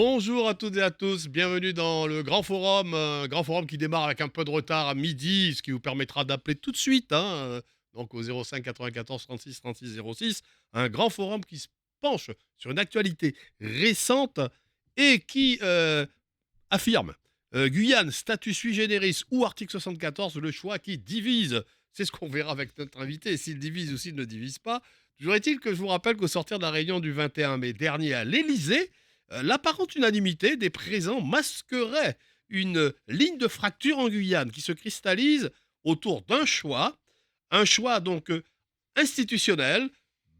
Bonjour à toutes et à tous, bienvenue dans le Grand Forum, un Grand Forum qui démarre avec un peu de retard à midi, ce qui vous permettra d'appeler tout de suite, donc au 05 94 36 36 06, un Grand Forum qui se penche sur une actualité récente et qui affirme Guyane, statut sui generis ou article 74, le choix qui divise. C'est ce qu'on verra avec notre invité, s'il divise ou s'il ne divise pas. Toujours est-il que je vous rappelle qu'au sortir de la réunion du 21 mai dernier à l'Élysée, l'apparente unanimité des présents masquerait une ligne de fracture en Guyane qui se cristallise autour d'un choix, un choix donc institutionnel,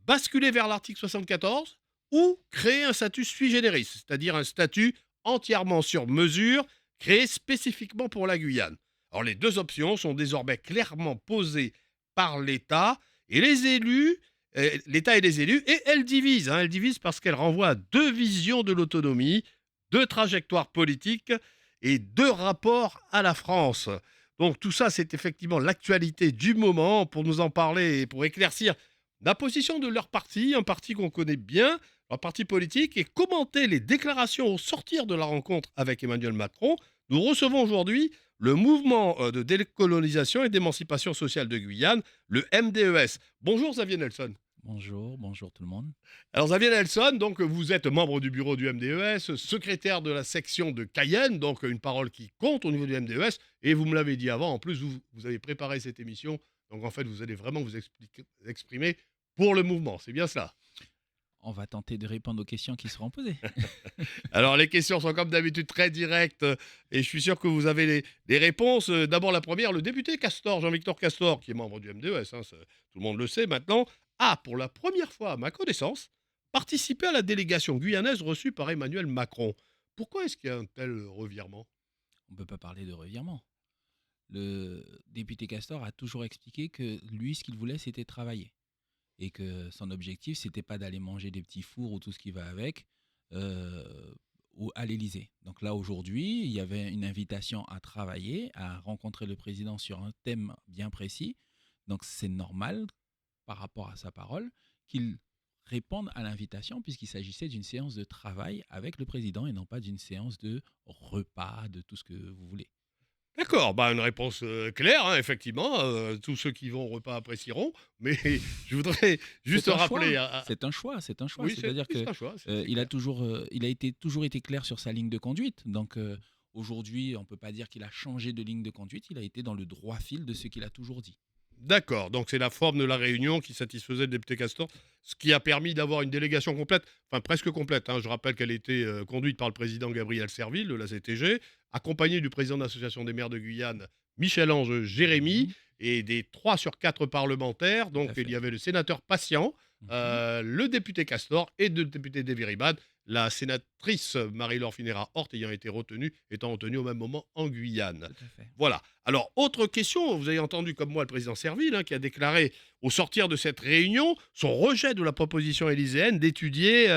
basculer vers l'article 74 ou créer un statut sui generis, c'est-à-dire un statut entièrement sur mesure, créé spécifiquement pour la Guyane. Alors les deux options sont désormais clairement posées par l'État et les élus, l'État et les élus, et elles divisent. Elles divisent parce qu'elles renvoient à deux visions de l'autonomie, deux trajectoires politiques et deux rapports à la France. Donc tout ça, c'est effectivement l'actualité du moment. Pour nous en parler et pour éclaircir la position de leur parti, un parti qu'on connaît bien, un parti politique, et commenter les déclarations au sortir de la rencontre avec Emmanuel Macron, nous recevons aujourd'hui le mouvement de décolonisation et d'émancipation sociale de Guyane, le MDES. Bonjour Xavier Nelson. Bonjour tout le monde. Alors Xavier Nelson, donc vous êtes membre du bureau du MDES, secrétaire de la section de Cayenne, donc une parole qui compte au niveau du MDES, et vous me l'avez dit avant, en plus vous avez préparé cette émission, donc en fait vous allez vraiment exprimer pour le mouvement, c'est bien cela? On va tenter de répondre aux questions qui seront posées. Alors les questions sont comme d'habitude très directes et je suis sûr que vous avez les réponses. D'abord la première, le député Castor, Jean-Victor Castor, qui est membre du MDES, tout le monde le sait maintenant, a pour la première fois à ma connaissance participé à la délégation guyanaise reçue par Emmanuel Macron. Pourquoi est-ce qu'il y a un tel revirement? On ne peut pas parler de revirement. Le député Castor a toujours expliqué que lui, ce qu'il voulait, c'était travailler. Et que son objectif, c'était pas d'aller manger des petits fours ou tout ce qui va avec euh, à l'Élysée. Donc là, aujourd'hui, il y avait une invitation à travailler, à rencontrer le président sur un thème bien précis. Donc c'est normal, par rapport à sa parole, qu'il réponde à l'invitation puisqu'il s'agissait d'une séance de travail avec le président et non pas d'une séance de repas, de tout ce que vous voulez. D'accord, bah une réponse claire, effectivement. Tous ceux qui vont au repas apprécieront. Mais je voudrais juste C'est un rappeler. choix, c'est un choix, c'est un choix. Oui, C'est-à-dire oui, c'est que un choix, c'est clair. il a toujours été clair sur sa ligne de conduite. Donc aujourd'hui, on ne peut pas dire qu'il a changé de ligne de conduite. Il a été dans le droit fil de ce qu'il a toujours dit. D'accord, donc c'est la forme de la réunion qui satisfaisait le député Castor, ce qui a permis d'avoir une délégation complète, enfin presque complète. Je rappelle qu'elle était conduite par le président Gabriel Serville de la CTG, accompagné du président de l'Association des maires de Guyane, Michel-Ange Jérémy, Mhm, et des 3 sur 4 parlementaires. tout Donc à il y fait. avait le sénateur Patient, Mhm, le député Castor et le député Deviribad, la sénatrice Marie-Laure Finera-Hort étant retenue au même moment en Guyane. tout à fait. Voilà. Alors, autre question, vous avez entendu comme moi le président Serville qui a déclaré au sortir de cette réunion son rejet de la proposition élyséenne d'étudier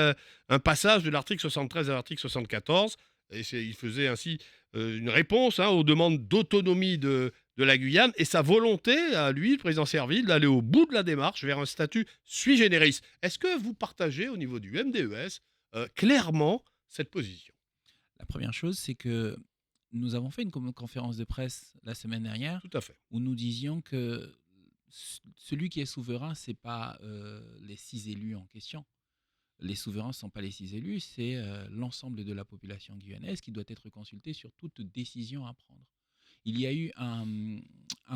un passage de l'article 73 à l'article 74. Et il faisait ainsi une réponse aux demandes d'autonomie de la Guyane et sa volonté à lui, le président Serville, d'aller au bout de la démarche vers un statut sui generis. Est-ce que vous partagez au niveau du MDES clairement cette position? La première chose, c'est que nous avons fait une conférence de presse la semaine dernière Tout à fait. où nous disions que celui qui est souverain, ce n'est pas les 6 élus en question. Les souverains ne sont pas les 6 élus, c'est l'ensemble de la population guyanaise qui doit être consultée sur toute décision à prendre. Il y a eu un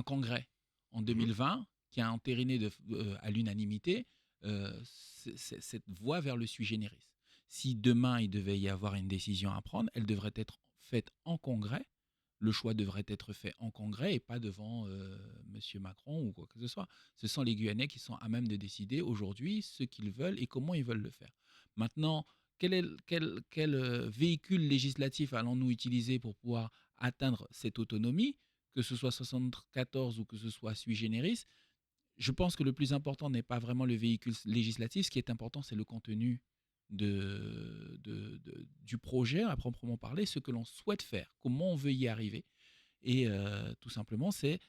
congrès en Mhm. 2020 qui a entériné à l'unanimité cette voie vers le sui generis. Si demain il devait y avoir une décision à prendre, elle devrait être faite en congrès. Le choix devrait être fait en congrès et pas devant M. Macron ou quoi que ce soit. Ce sont les Guyanais qui sont à même de décider aujourd'hui ce qu'ils veulent et comment ils veulent le faire. Maintenant, quel véhicule législatif allons-nous utiliser pour pouvoir atteindre cette autonomie, que ce soit 74 ou que ce soit sui generis? Je pense que le plus important n'est pas vraiment le véhicule législatif. Ce qui est important, c'est le contenu du projet à proprement parler, ce que l'on souhaite faire, comment on veut y arriver. Et tout simplement, c'est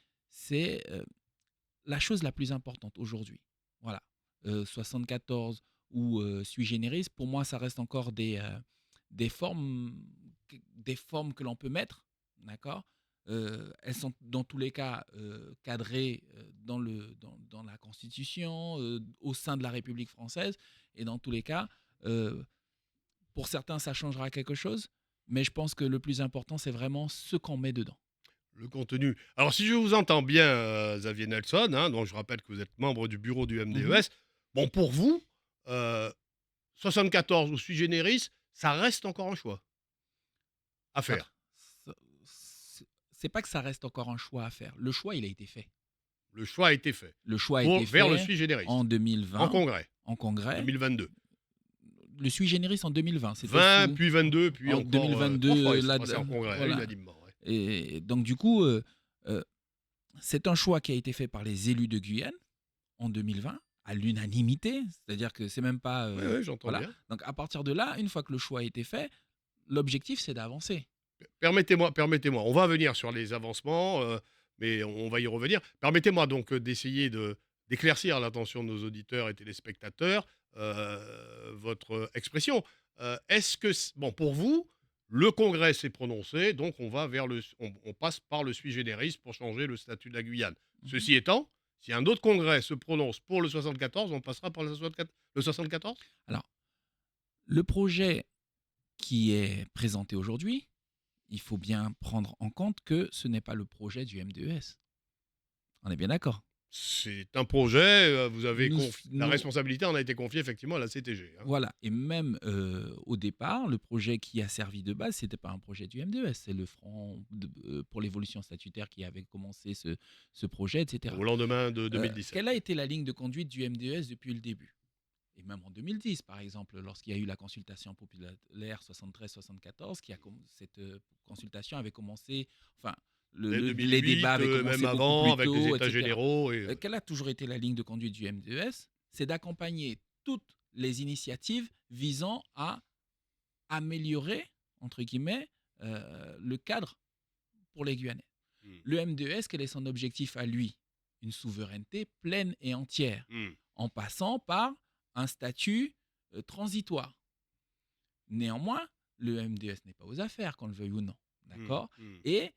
la chose la plus importante aujourd'hui. Voilà. 74 ou sui generis, pour moi, ça reste encore des formes, que l'on peut mettre, d'accord. Elles sont dans tous les cas cadrées dans la Constitution, au sein de la République française, et dans tous les cas, euh, pour certains, ça changera quelque chose, mais je pense que le plus important, c'est vraiment ce qu'on met dedans. Le contenu. Alors, si je vous entends bien, Xavier Nelson, hein, donc je rappelle que vous êtes membre du bureau du Mhm. MDES, bon, pour vous, euh, 74 ou sui generis, ça reste encore un choix à Ça- faire. c'est pas que ça reste encore un choix à faire. Le choix, il a été fait. Le choix a été fait Le choix a été pour, vers le fait sui generis en en 2020, congrès, en congrès. 2022. Le sui generis en 2020, c'était 20, sous puis 22, puis en encore 3 fois, 2022, ils sont passés en congrès, voilà. unanimement. Ouais. Et donc du coup, euh, c'est un choix qui a été fait par les élus de Guyane en 2020 à l'unanimité, c'est-à-dire que c'est même pas Oui, oui, j'entends voilà. bien. Donc à partir de là, une fois que le choix a été fait, l'objectif c'est d'avancer. Permettez-moi, on va venir sur les avancements, mais on va y revenir. Permettez-moi donc d'essayer d'éclaircir à l'attention de nos auditeurs et téléspectateurs votre expression. Est-ce que, bon, pour vous, le Congrès s'est prononcé, donc on passe par le sui generis pour changer le statut de la Guyane. Mhm. Ceci étant, si un autre Congrès se prononce pour le 74, on passera par le 74. Alors, le projet qui est présenté aujourd'hui, il faut bien prendre en compte que ce n'est pas le projet du MDES. On est bien d'accord. C'est un projet, Nous, la nous, responsabilité en a été confiée effectivement à la CTG. Hein. voilà. Et même au départ, le projet qui a servi de base, c'était pas un projet du MDES, c'est le Front pour l'évolution statutaire qui avait commencé ce projet, etc. Au lendemain de 2017. Quelle a été la ligne de conduite du MDES depuis le début? Et même en 2010, par exemple, lorsqu'il y a eu la consultation populaire 73-74, cette consultation avait commencé, enfin, Dès les débats 2008, avaient même commencé beaucoup avant, plus avec les tôt, États etc. généraux. Et... Quelle a toujours été la ligne de conduite du MDES? C'est d'accompagner toutes les initiatives visant à améliorer, entre guillemets, le cadre pour les Guyanais. Hmm, Le MDES, quel est son objectif à lui? Une souveraineté pleine et entière, hmm, en passant par un statut transitoire. Néanmoins, le MDES n'est pas aux affaires, qu'on le veuille ou non. hmm, D'accord. hmm. Et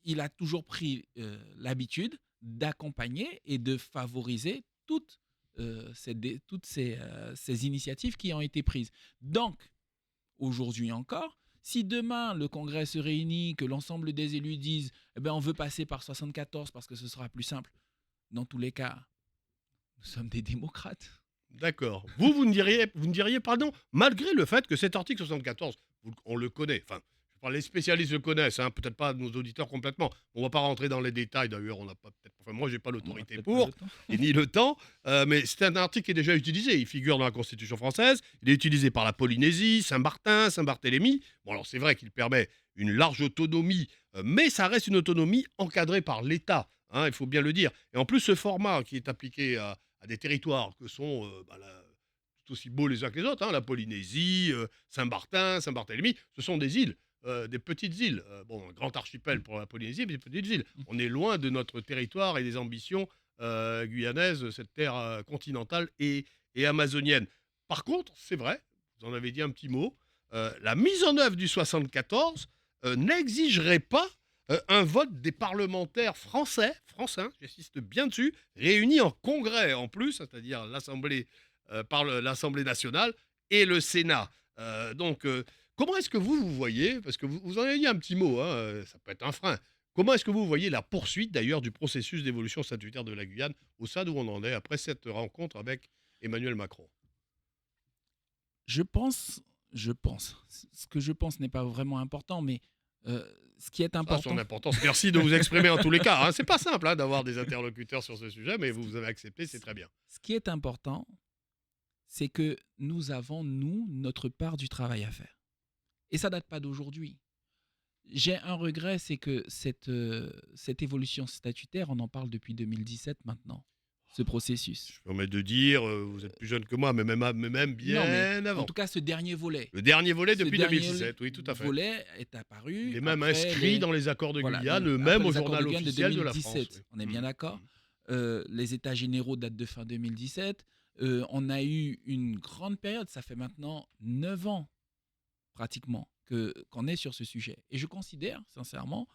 il a toujours pris l'habitude d'accompagner et de favoriser ces initiatives qui ont été prises. Donc, aujourd'hui encore, si demain le Congrès se réunit, que l'ensemble des élus disent eh ben, on veut passer par 74 parce que ce sera plus simple, dans tous les cas, nous sommes des démocrates. D'accord. Vous ne diriez pardon, malgré le fait que cet article 74, on le connaît, enfin, je parle, les spécialistes le connaissent, hein, peut-être pas nos auditeurs complètement. On va pas rentrer dans les détails, d'ailleurs, on n'a pas peut-être, enfin, moi, j'ai pas On n'aura l'autorité peut-être pas le pour, temps. et ni le temps, mais c'est un article qui est déjà utilisé. Il figure dans la Constitution française, il est utilisé par la Polynésie, Saint-Martin, Saint-Barthélemy. Bon, alors, c'est vrai qu'il permet une large autonomie, mais ça reste une autonomie encadrée par l'État, hein, il faut bien le dire. Et en plus, ce format qui est appliqué à des territoires que sont tout aussi beaux les uns que les autres, hein, la Polynésie, Saint-Martin, Saint-Barthélemy, ce sont des îles, des petites îles. Bon, un grand archipel pour la Polynésie, mais des petites îles. On est loin de notre territoire et des ambitions guyanaises, cette terre continentale et amazonienne. Par contre, c'est vrai, vous en avez dit un petit mot, la mise en œuvre du 74 n'exigerait pas un vote des parlementaires français, j'insiste bien dessus, réunis en congrès en plus, c'est-à-dire l'Assemblée par l'Assemblée nationale et le Sénat. Comment est-ce que vous voyez, parce que vous en avez dit un petit mot, hein, ça peut être un frein, comment est-ce que vous voyez la poursuite d'ailleurs du processus d'évolution statutaire de la Guyane au stade où on en est après cette rencontre avec Emmanuel Macron? Je pense, ce que je pense n'est pas vraiment important, mais ce qui est Ça a son important, importance. Merci de vous exprimer en tous les cas. Hein. C'est pas simple hein, d'avoir des interlocuteurs sur ce sujet, mais vous avez accepté, c'est très bien. ce qui est important, c'est que nous avons, nous, notre part du travail à faire. Et ça date pas d'aujourd'hui. J'ai un regret, c'est que cette évolution statutaire, on en parle depuis 2017 maintenant, ce processus. Je me permets de dire, vous êtes plus jeune que moi, mais même Non, mais bien en avant. tout cas, ce dernier volet. Le dernier volet Ce depuis dernier 2017, oui, tout à fait. volet est Il apparu est même après inscrit dans les accords de voilà, Guyane, après même au les accords de journal Guyane de officiel de la France. 2017. Oui. On est bien d'accord. Les États généraux datent de fin 2017. On a eu une grande période, ça fait maintenant 9 ans pratiquement, qu'on est sur ce sujet. Et je considère sincèrement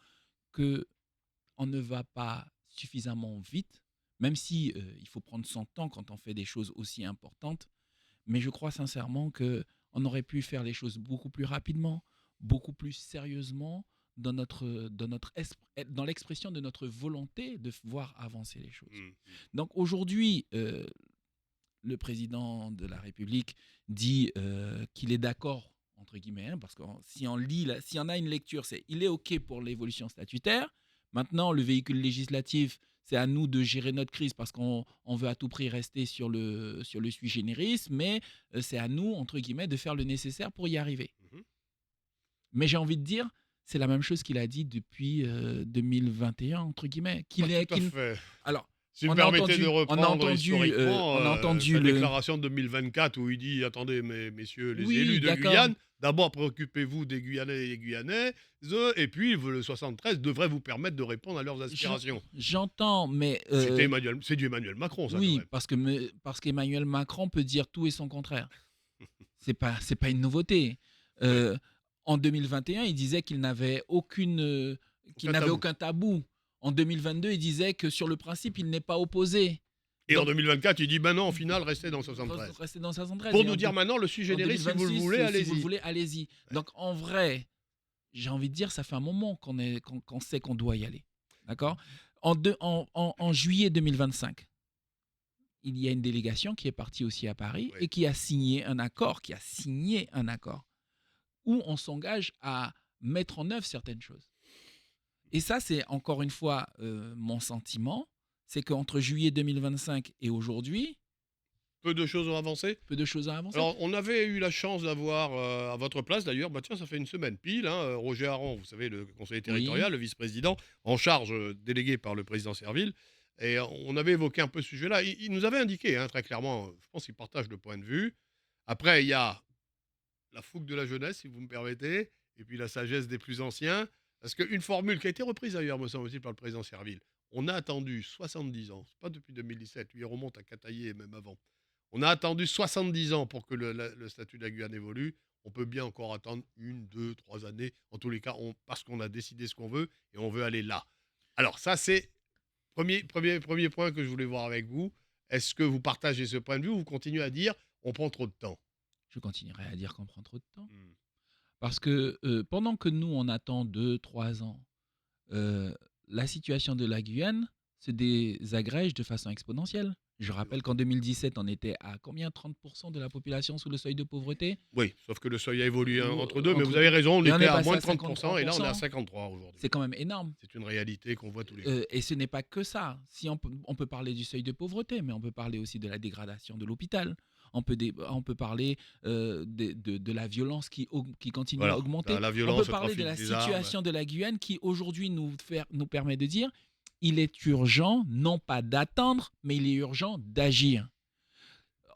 qu'on ne va pas suffisamment vite, même si il faut prendre son temps quand on fait des choses aussi importantes. Mais je crois sincèrement qu'on aurait pu faire les choses beaucoup plus rapidement, beaucoup plus sérieusement, dans l'expression de notre volonté de voir avancer les choses. Mmh. Donc aujourd'hui, le président de la République dit qu'il est d'accord, entre guillemets, hein, parce que si on lit, si on a une lecture, c'est il est OK pour l'évolution statutaire. Maintenant, le véhicule législatif, c'est à nous de gérer notre crise parce qu'on veut à tout prix rester sur le sui generis, mais c'est à nous, entre guillemets, de faire le nécessaire pour y arriver. Mmh. Mais j'ai envie de dire, c'est la même chose qu'il a dit depuis 2021, entre guillemets. Pas tout à fait. Alors, Si vous on me a permettez de entendu, reprendre historiquement on a entendu sa le. déclaration de 2024 où il dit: «Attendez, messieurs les Oui, élus de d'accord. Guyane, d'abord préoccupez-vous des Guyanais et des Guyanaises, et puis le 73 devrait vous permettre de répondre à leurs aspirations». J'entends, mais C'est du Emmanuel Macron, ça, quand oui, même. parce qu'Emmanuel Macron peut dire tout et son contraire. C'est pas une nouveauté. Euh, En 2021, il disait qu'il n'avait aucun tabou. En 2022, il disait que sur le principe, il n'est pas opposé. Et en Donc, 2024, il dit: «Ben non, au final, restez dans 73». rester dans 73. Pour Et nous dire maintenant, le sui en generis, si vous le 2026, voulez, si vous allez-y. le voulez, allez-y. Donc en vrai, j'ai envie de dire, ça fait un moment qu'on sait qu'on doit y aller. D'accord. En juillet 2025, il y a une délégation qui est partie aussi à Paris Oui. et qui a signé un accord, où on s'engage à mettre en œuvre certaines choses. Et ça, c'est encore une fois mon sentiment, c'est qu'entre juillet 2025 et aujourd'hui, Peu de choses ont avancé. peu de choses ont avancé. Alors, on avait eu la chance d'avoir, à votre place d'ailleurs, bah tiens, ça fait une semaine pile, hein, Roger Aron, vous savez, le conseiller territorial, Oui. le vice-président, en charge, délégué par le président Serville. Et on avait évoqué un peu ce sujet-là. Il nous avait indiqué, hein, très clairement, je pense qu'il partage le point de vue. Après, il y a la fougue de la jeunesse, si vous me permettez, et puis la sagesse des plus anciens. Parce qu'une formule qui a été reprise d'ailleurs, me semble-t-il, par le président Serville, on a attendu 70 ans, c'est pas depuis 2017, lui il remonte à Cataillé et même avant. On a attendu 70 ans pour que le statut de la Guyane évolue. On peut bien encore attendre 1, 2, 3 années. En tous les cas, parce qu'on a décidé ce qu'on veut et on veut aller là. Alors ça, c'est premier point que je voulais voir avec vous. Est-ce que vous partagez ce point de vue ou vous continuez à dire on prend trop de temps? Je continuerai à dire qu'on prend trop de temps. Hmm. Parce que pendant que nous, on attend 2, 3 ans, la situation de la Guyane se désagrège de façon exponentielle. Je rappelle qu'en 2017, on était à combien? 30% de la population sous le seuil de pauvreté. Oui, sauf que le seuil a évolué entre deux, mais Entre vous avez raison, on et on était est à passé moins à de 30% et là on est à 53%. 53 aujourd'hui. C'est quand même énorme. C'est une réalité qu'on voit tous les jours. Et ce n'est pas que ça. Si on peut parler du seuil de pauvreté, mais on peut parler aussi de la dégradation de l'hôpital. On peut parler de la violence qui continue Voilà, à augmenter. la On violence, peut le parler de la trafic des armes. situation de la Guyane qui aujourd'hui nous permet de dire il est urgent, non pas d'attendre, mais il est urgent d'agir.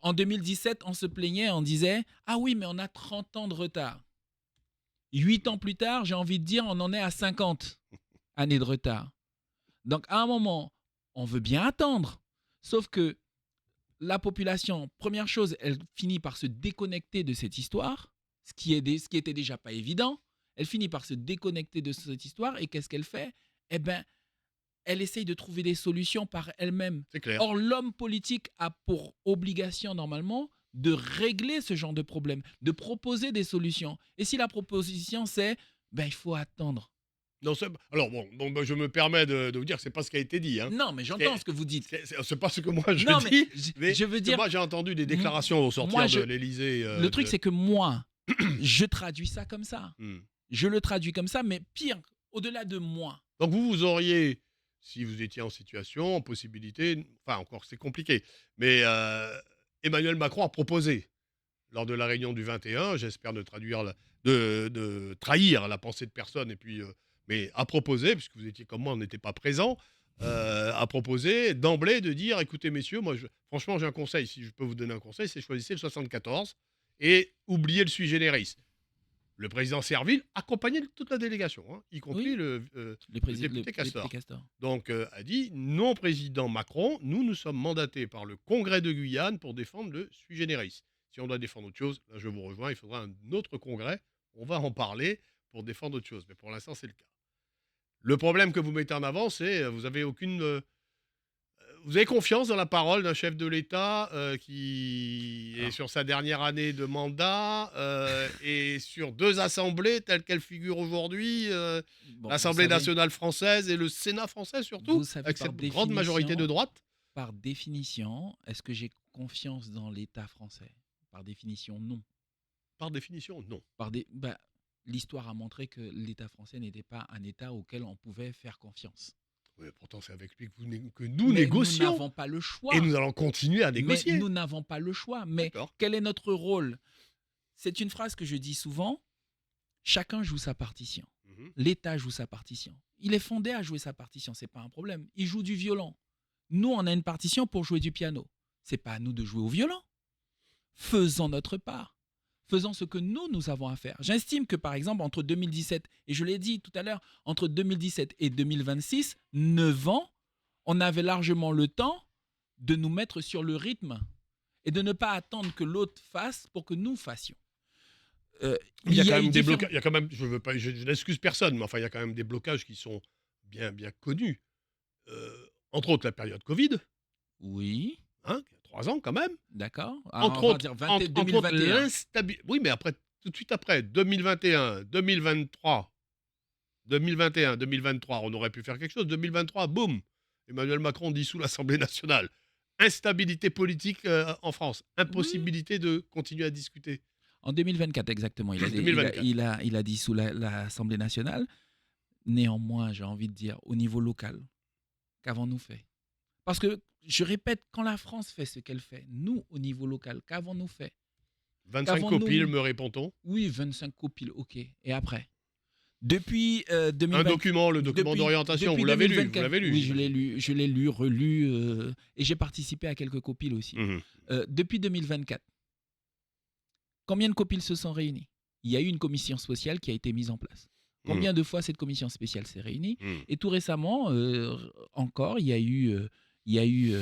En 2017, on se plaignait, on disait ah oui, mais on a 30 ans de retard. 8 ans plus tard, j'ai envie de dire, on en est à 50 années de retard. Donc, à un moment, on veut bien attendre. Sauf que la population, première chose, elle finit par se déconnecter de cette histoire, ce qui était déjà pas évident. Elle finit par se déconnecter de cette histoire et qu'est-ce qu'elle fait? Eh bien, elle essaye de trouver des solutions par elle-même. C'est clair. Or, l'homme politique a pour obligation, normalement, de régler ce genre de problème, de proposer des solutions. Et si la proposition, c'est il faut attendre. Non, alors bon, donc je me permets de vous dire que c'est pas ce qui a été dit. Hein. Non, mais j'entends ce que vous dites. C'est pas ce que moi je Non, dis. mais je veux dire. Moi j'ai entendu des déclarations au sortir de l'Élysée. Le truc, c'est que moi, je traduis ça comme ça. Je le traduis comme ça, mais pire, au-delà de moi. Donc vous auriez, si vous étiez en situation, en possibilité, enfin encore c'est compliqué, mais Emmanuel Macron a proposé lors de la réunion du 21, j'espère de trahir la pensée de personne, et puis, mais a proposé, puisque vous étiez comme moi, on n'était pas présent, a proposé d'emblée de dire, écoutez messieurs, moi franchement j'ai un conseil, si je peux vous donner un conseil, c'est choisissez le 74 et oubliez le sui generis. Le président Serville accompagnait toute la délégation, hein, y compris le député Castor. Donc a dit, non président Macron, nous sommes mandatés par le Congrès de Guyane pour défendre le sui generis. Si on doit défendre autre chose, là je vous rejoins, il faudra un autre congrès. on va en parler pour défendre autre chose. Mais pour l'instant, c'est le cas. Le problème que vous mettez en avant, c'est vous avez confiance dans la parole d'un chef de l'État qui est Alors, sur sa dernière année de mandat et sur deux assemblées telles qu'elles figurent aujourd'hui, bon, l'Assemblée nationale française et le Sénat français surtout, vous savez avec cette grande majorité de droite. par définition, est-ce que j'ai confiance dans l'État français? Par définition, non. Par définition, non. L'histoire a montré que l'État français n'était pas un État auquel on pouvait faire confiance. Oui, pourtant, c'est avec lui que nous Mais nous négocions. n'avons pas le Et choix. nous allons continuer à Mais négocier. nous n'avons pas le choix. Mais D'accord. quel est notre rôle? C'est une phrase que je dis souvent. Chacun joue sa partition. Mhm. L'État joue sa partition. Il est fondé à jouer sa partition, c'est pas un problème. Il joue du violon. Nous, on a une partition pour jouer du piano. C'est pas à nous de jouer au violon. Faisons notre part. Faisons ce que nous avons à faire. J'estime que, par exemple, entre 2017, et je l'ai dit tout à l'heure, entre 2017 et 2026, 9 ans, on avait largement le temps de nous mettre sur le rythme et de ne pas attendre que l'autre fasse pour que nous fassions. Il y a quand eu même des différents- blocages. Il y a quand même, je n'excuse personne, mais enfin, il y a quand même des blocages qui sont bien, bien connus. Entre autres, la période Covid, Oui, hein, il y a 3 ans quand même. d'accord. Entre On va autres, dire entre autres 2021. l'instabilité. Oui, mais après, tout de suite après, 2021, 2023, 2021, 2023, on aurait pu faire quelque chose. 2023, boum, Emmanuel Macron dissout l'Assemblée nationale. Instabilité politique en France. Oui. Impossibilité de continuer à discuter. En 2024, exactement. 2024. Il a dissous l'Assemblée nationale. Néanmoins, j'ai envie de dire, au niveau local, qu'avons-nous fait? Parce que, je répète, quand la France fait ce qu'elle fait, nous, au niveau local, qu'avons-nous fait? 25 Qu'avons-nous copiles, mis? me répond-on. Oui, 25 copiles, ok. Et après? Depuis Un 2020, document, le document d'orientation, vous depuis l'avez lu, 2024, oui, je l'ai lu, relu, et j'ai participé à quelques copiles aussi. Mhm. Depuis 2024, combien de copiles se sont réunis? Il y a eu une commission spéciale qui a été mise en place. Combien de fois cette commission spéciale s'est réunie? Et tout récemment, encore, il y a eu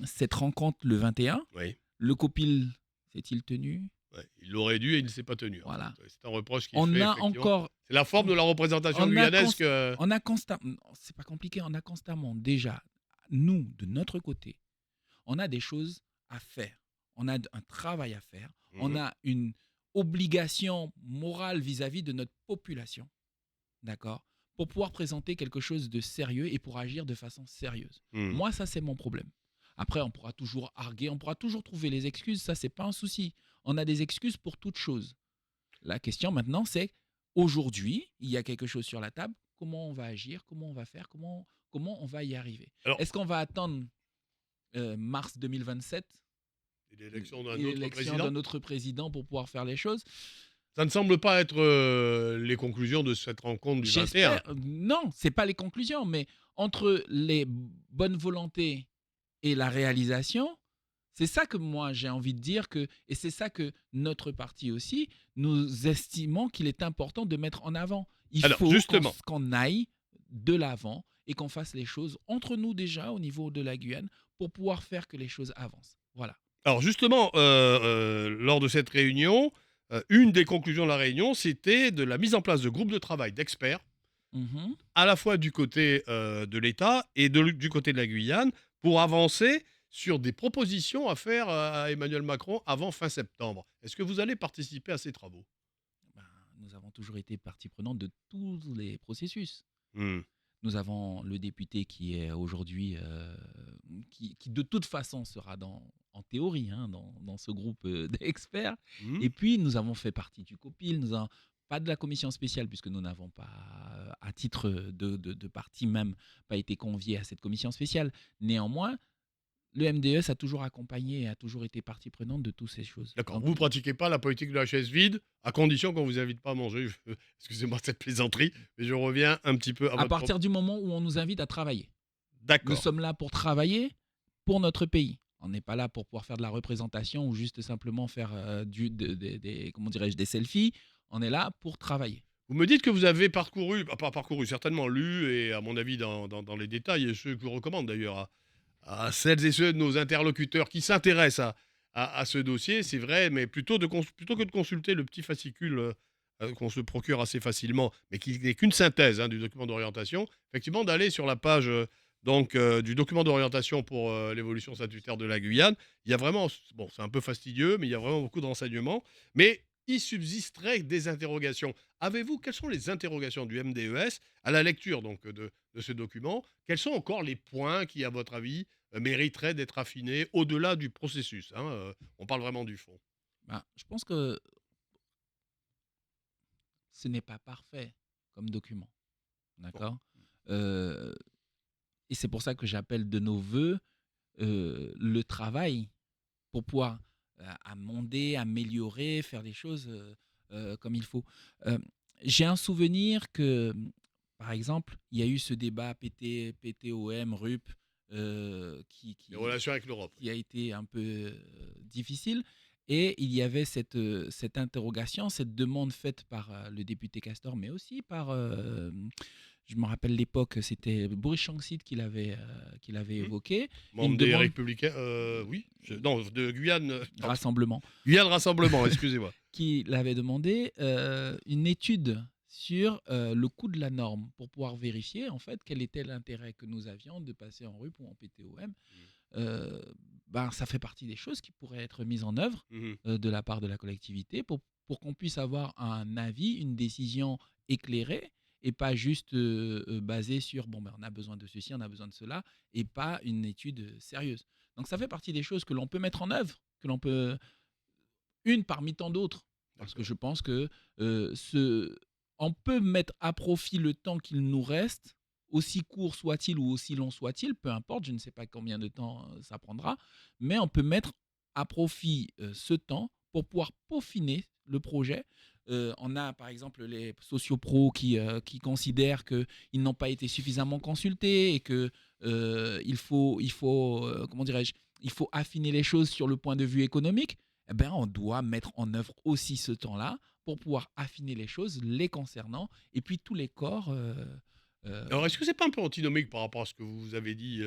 cette rencontre le 21. Oui. Le copil s'est-il tenu? Ouais, il l'aurait dû et il ne s'est pas tenu. Voilà. C'est un reproche qu'il On fait, a effectivement. encore... C'est la forme de la représentation On a, guyanaise que... on a constamment... C'est pas compliqué, on a constamment déjà, nous, de notre côté, on a des choses à faire. On a un travail à faire. On a une obligation morale vis-à-vis de notre population, d'accord, pour pouvoir présenter quelque chose de sérieux et pour agir de façon sérieuse. Moi, ça, c'est mon problème. Après, on pourra toujours arguer, on pourra toujours trouver les excuses, ça, c'est pas un souci. On a des excuses pour toute chose. La question maintenant, c'est aujourd'hui, il y a quelque chose sur la table, comment on va agir, comment on va faire, comment on va y arriver. Alors, est-ce qu'on va attendre mars 2027 et l'élection d'un et autre l'élection président. d'un autre président pour pouvoir faire les choses? Ça ne semble pas être les conclusions de cette rencontre du 21. J'espère. Non, c'est pas les conclusions, mais entre les bonnes volontés et la réalisation, c'est ça que moi j'ai envie de dire que, et c'est ça que notre parti aussi, nous estimons qu'il est important de mettre en avant. Il Alors, faut justement. qu'on aille de l'avant et qu'on fasse les choses entre nous déjà au niveau de la Guyane pour pouvoir faire que les choses avancent. Voilà. Alors justement, lors de cette réunion, une des conclusions de la réunion, c'était de la mise en place de groupes de travail d'experts, Mhm. à la fois du côté de l'État et du côté de la Guyane, pour avancer sur des propositions à faire à Emmanuel Macron avant fin septembre. Est-ce que vous allez participer à ces travaux? Ben, nous avons toujours été partie prenante de tous les processus. Hmm. Nous avons le député qui est aujourd'hui, qui de toute façon sera en théorie dans ce groupe d'experts. Hmm. Et puis nous avons fait partie du COPIL, nous avons pas de la commission spéciale puisque nous n'avons pas, à titre de parti même, pas été conviés à cette commission spéciale. Néanmoins, le MDS a toujours accompagné et a toujours été partie prenante de toutes ces choses. D'accord. Donc, Vous ne pratiquez pas la politique de la chaise vide, à condition qu'on ne vous invite pas à manger. Excusez-moi cette plaisanterie, mais je reviens un petit peu à à votre... partir du moment où on nous invite à travailler. Nous D'accord. sommes là pour travailler pour notre pays. On n'est pas là pour pouvoir faire de la représentation ou juste simplement faire comment dirais-je, des selfies. On est là pour travailler. Vous me dites que vous avez parcouru, pas parcouru, certainement lu, et à mon avis dans les détails, et ceux que je vous recommande d'ailleurs à celles et ceux de nos interlocuteurs qui s'intéressent à ce dossier, c'est vrai, mais plutôt que de consulter le petit fascicule qu'on se procure assez facilement, mais qui n'est qu'une synthèse du document d'orientation, effectivement, d'aller sur la page du document d'orientation pour l'évolution statutaire de la Guyane. Il y a vraiment, bon, c'est un peu fastidieux, mais il y a vraiment beaucoup de renseignements. Mais il subsisterait des interrogations. Quelles sont les interrogations du MDES à la lecture de ce document? Quels sont encore les points qui, à votre avis, mériteraient d'être affinés au-delà du processus, on parle vraiment du fond. Ben, je pense que ce n'est pas parfait comme document. Bon. D'accord. Et c'est pour ça que j'appelle de nos voeux le travail pour pouvoir amender, améliorer, faire les choses comme il faut. Euh, J'ai un souvenir que, par exemple, il y a eu ce débat PTOM, RUP, Les relations avec l'Europe. qui a été un peu difficile. Et il y avait cette interrogation, cette demande faite par le député Castor, mais aussi par, je me rappelle l'époque, c'était Boris Chanksit qui l'avait évoqué. Membre des Républicains, oui, non, de Guyane. Rassemblement. Guyane Rassemblement, excusez-moi. Qui l'avait demandé une étude sur le coût de la norme pour pouvoir vérifier en fait quel était l'intérêt que nous avions de passer en RUP ou en PTOM. Ça fait partie des choses qui pourraient être mises en œuvre de la part de la collectivité pour qu'on puisse avoir un avis, une décision éclairée et pas juste basée sur on a besoin de ceci, on a besoin de cela et pas une étude sérieuse. Donc ça fait partie des choses que l'on peut mettre en œuvre, que l'on peut une parmi tant d'autres, parce que je pense que on peut mettre à profit le temps qu'il nous reste, aussi court soit-il ou aussi long soit-il, peu importe, je ne sais pas combien de temps ça prendra, mais on peut mettre à profit ce temps pour pouvoir peaufiner le projet. On a par exemple les sociopros qui considèrent qu'ils n'ont pas été suffisamment consultés et que il faut comment dirais-je, il faut affiner les choses sur le point de vue économique. Eh ben, on doit mettre en œuvre aussi ce temps-là pour pouvoir affiner les choses les concernant et puis tous les corps. Alors, est-ce que c'est pas un peu antinomique par rapport à ce que vous avez dit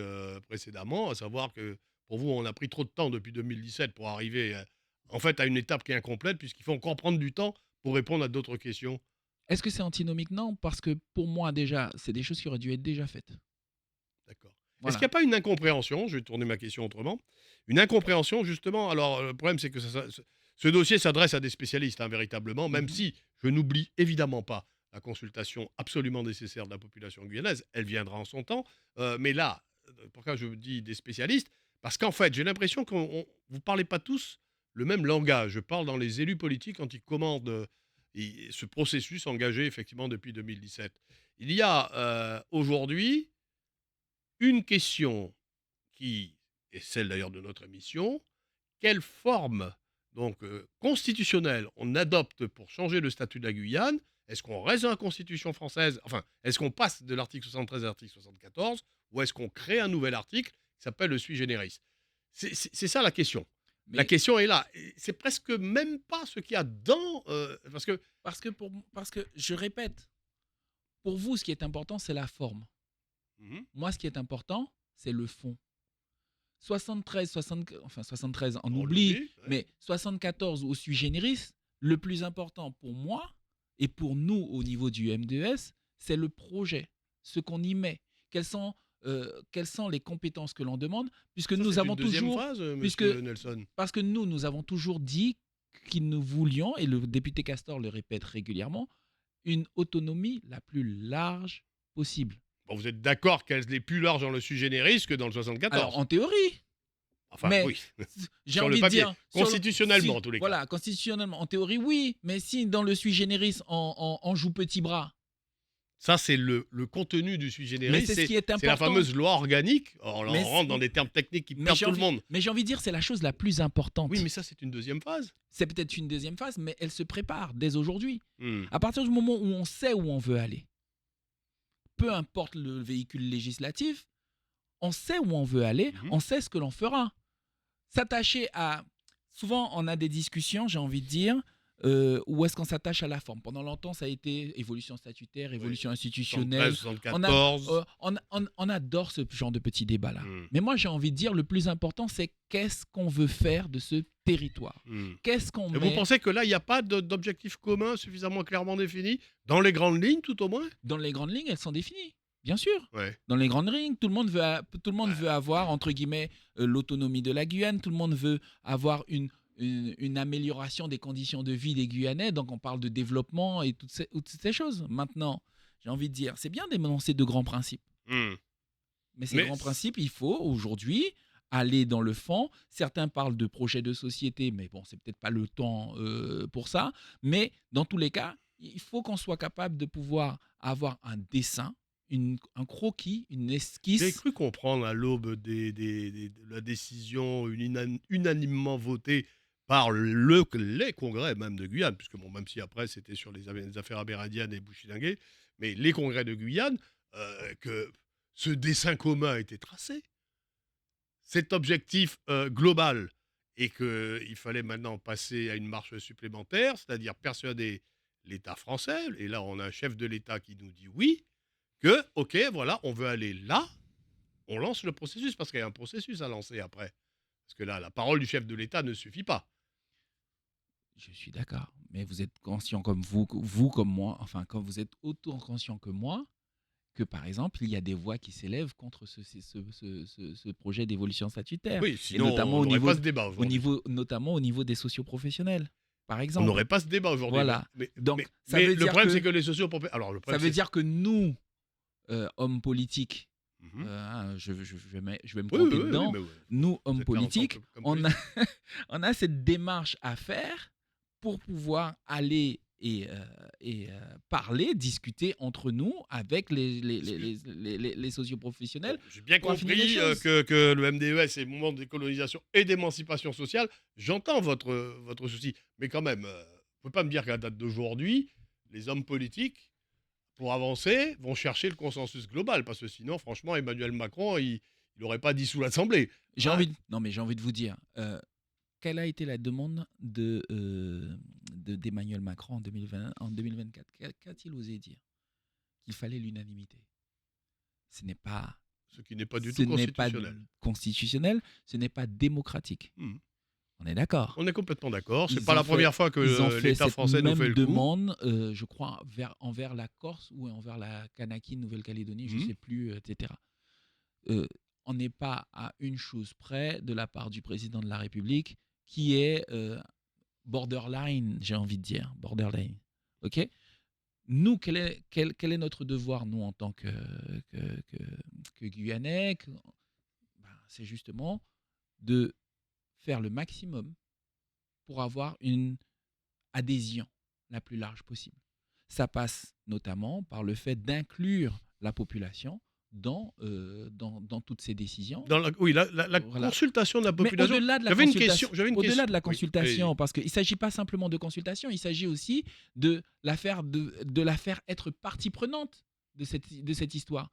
précédemment, à savoir que pour vous, on a pris trop de temps depuis 2017 pour arriver en fait à une étape qui est incomplète, puisqu'il faut encore prendre du temps pour répondre à d'autres questions? Est-ce que c'est antinomique? Non, parce que pour moi, déjà, c'est des choses qui auraient dû être déjà faites. D'accord. Est-ce Voilà. qu'il n'y a pas une incompréhension? Je vais tourner ma question autrement. Une incompréhension, justement. Alors, le problème, c'est que ce dossier s'adresse à des spécialistes, véritablement, même si je n'oublie évidemment pas la consultation absolument nécessaire de la population guyanaise. Elle viendra en son temps. Mais là, pourquoi je dis des spécialistes? Parce qu'en fait, j'ai l'impression que vous ne parlez pas tous le même langage. Je parle dans les élus politiques quand ils commandent ce processus engagé, effectivement, depuis 2017. Il y a aujourd'hui une question qui est celle d'ailleurs de notre émission: quelle forme constitutionnelle on adopte pour changer le statut de la Guyane? Est-ce qu'on reste dans la Constitution française? Enfin, est-ce qu'on passe de l'article 73 à l'article 74? Ou est-ce qu'on crée un nouvel article qui s'appelle le sui generis? C'est ça la question. Mais La question est là. C'est presque même pas ce qu'il y a dans... parce que je répète, pour vous, ce qui est important, c'est la forme. Moi, ce qui est important, c'est le fond. 73, on oublie, ouais. mais 74 au sui generis, le plus important pour moi et pour nous au niveau du MDES, c'est le projet, ce qu'on y met. Quelles sont les compétences que l'on demande, puisque Ça, nous c'est avons une deuxième toujours, phrase, puisque monsieur Nelson. parce que nous avons toujours dit qu'il nous voulions, et le député Castor le répète régulièrement, une autonomie la plus large possible. Bon, vous êtes d'accord qu'elle est plus large dans le sui generis que dans le 74? Alors, en théorie. Enfin, Mais oui. j'ai Sur le envie de papier. dire. Constitutionnellement, en tous les cas. Voilà, constitutionnellement. En théorie, oui. Mais si dans le sui generis, on joue petit bras. Ça, c'est le contenu du sui Mais generis. c'est ce qui est important. C'est la fameuse loi organique. Alors là, Mais on rentre dans des termes techniques qui mais perdent j'ai tout le envie- monde. Mais j'ai envie de dire, c'est la chose la plus importante. Oui, mais ça, c'est une deuxième phase. C'est peut-être une deuxième phase, mais elle se prépare dès aujourd'hui. Hmm. À partir du moment où on sait où on veut aller, peu importe le véhicule législatif, on sait où on veut aller, on sait ce que l'on fera. S'attacher à... Souvent, on a des discussions, j'ai envie de dire, ou est-ce qu'on s'attache à la forme? Pendant longtemps, ça a été évolution statutaire, Oui. évolution 73, institutionnelle. On, a, 74. on adore ce genre de petits débats-là. Hmm, Mais moi, j'ai envie de dire, le plus important, c'est qu'est-ce qu'on veut faire de ce territoire? hmm. Qu'est-ce qu'on Et vous met pensez que là, il n'y a pas d'objectif commun suffisamment clairement défini, dans les grandes lignes tout au moins? dans les grandes lignes? Elles sont définies, bien sûr. Ouais. Dans les grandes lignes, tout le monde Ouais. veut avoir, entre guillemets, l'autonomie de la Guyane. Tout le monde veut avoir une amélioration des conditions de vie des Guyanais. Donc, on parle de développement et toutes ces choses. Maintenant, j'ai envie de dire, c'est bien d'énoncer de grands principes. Hmm. Mais ces Mais grands principes, il faut aujourd'hui aller dans le fond. Certains parlent de projets de société, mais bon, c'est peut-être pas le temps pour ça. Mais dans tous les cas, il faut qu'on soit capable de pouvoir avoir un dessin, un croquis, une j'ai esquisse. cru comprendre à l'aube de la décision unanimement votée par les congrès même de Guyane, puisque bon, même si après c'était sur les affaires amérindiennes et Bouchilingué, mais les congrès de Guyane, que ce dessin commun a été tracé, cet objectif global, et qu'il fallait maintenant passer à une marche supplémentaire, c'est-à-dire persuader l'État français, et là on a un chef de l'État qui nous dit oui, que, ok, voilà, on veut aller là, on lance le processus, parce qu'il y a un processus à lancer après. Parce que là, la parole du chef de l'État ne suffit pas. Je suis d'accord. Mais vous êtes conscient comme vous comme moi, enfin, quand vous êtes autant conscient que moi, que par exemple, il y a des voix qui s'élèvent contre ce projet d'évolution statutaire. Oui, Et sinon notamment on n'aurait pas ce débat aujourd'hui. notamment au niveau des socioprofessionnels, par On exemple. n'aurait pas ce débat aujourd'hui. Voilà. Donc, ça Mais veut le dire problème, que, c'est que les sociaux... Alors, le ça problème, veut c'est... dire que nous, hommes politiques, Mhm. je vais me Oui, oui, tromper oui, oui, dedans, mais ouais, nous, vous hommes êtes là en tant politiques, que comme on a, politique. on a cette démarche à faire pour pouvoir aller parler, discuter entre nous avec les socioprofessionnels Bon, j'ai bien pour affiner les compris choses. que le MDES est le mouvement de décolonisation et d'émancipation sociale. J'entends votre souci. Mais quand même, vous ne pouvez pas me dire qu'à la date d'aujourd'hui, les hommes politiques, pour avancer, vont chercher le consensus global. Parce que sinon, franchement, Emmanuel Macron, il n'aurait pas dissous l'Assemblée. Hein. Non, mais j'ai envie de vous dire, quelle a été la demande d'Emmanuel Macron en 2024? Qu'a-t-il osé dire? Qu'il fallait l'unanimité. Ce n'est pas, Ce qui n'est pas du ce tout n'est pas constitutionnel. constitutionnel, ce n'est pas démocratique. Hmm. On est d'accord. On est complètement d'accord. C'est Ils pas ont la fait, première fois que ils ont fait l'État cette français nous fait même le coup. demande, je crois, envers la Corse ou envers la Kanaki, Nouvelle-Calédonie, je ne Hmm. sais plus, etc. Euh, on n'est pas à une chose près de la part du président de la République qui est borderline, j'ai envie de dire, borderline. Ok. Nous, quel est notre devoir, nous, en tant que, que, que Guyanais? Ben, c'est justement de faire le maximum pour avoir une adhésion la plus large possible. Ça passe notamment par le fait d'inclure la population dans toutes ces décisions. Oui, la Voilà. consultation de la Mais population. J'avais une question. au-delà de la Oui, consultation, allez-y. parce qu'il ne s'agit pas simplement de consultation, il s'agit aussi de la faire être partie prenante de cette histoire.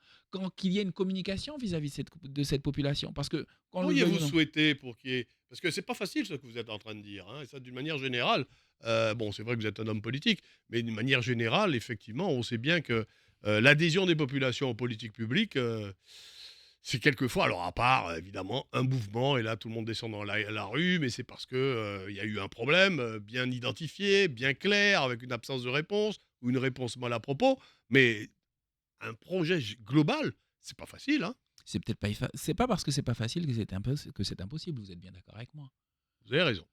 Qu'il y ait une communication vis-à-vis de cette population. Parce que, quand le veuille Qu'auriez-vous ou non, souhaité pour qu'il y ait... Parce que c'est pas facile ce que vous êtes en train de dire, hein, et ça d'une manière générale. Bon, c'est vrai que vous êtes un homme politique, mais d'une manière générale, effectivement, on sait bien que l'adhésion des populations aux politiques publiques, c'est quelquefois, alors à part évidemment un mouvement, et là tout le monde descend dans la rue, mais c'est parce que il y a eu un problème bien identifié, bien clair, avec une absence de réponse ou une réponse mal à propos. Mais un projet global, c'est pas facile, hein. c'est peut-être pas, c'est pas parce que c'est pas facile que c'est impossible. Vous êtes bien d'accord avec moi. Vous avez raison.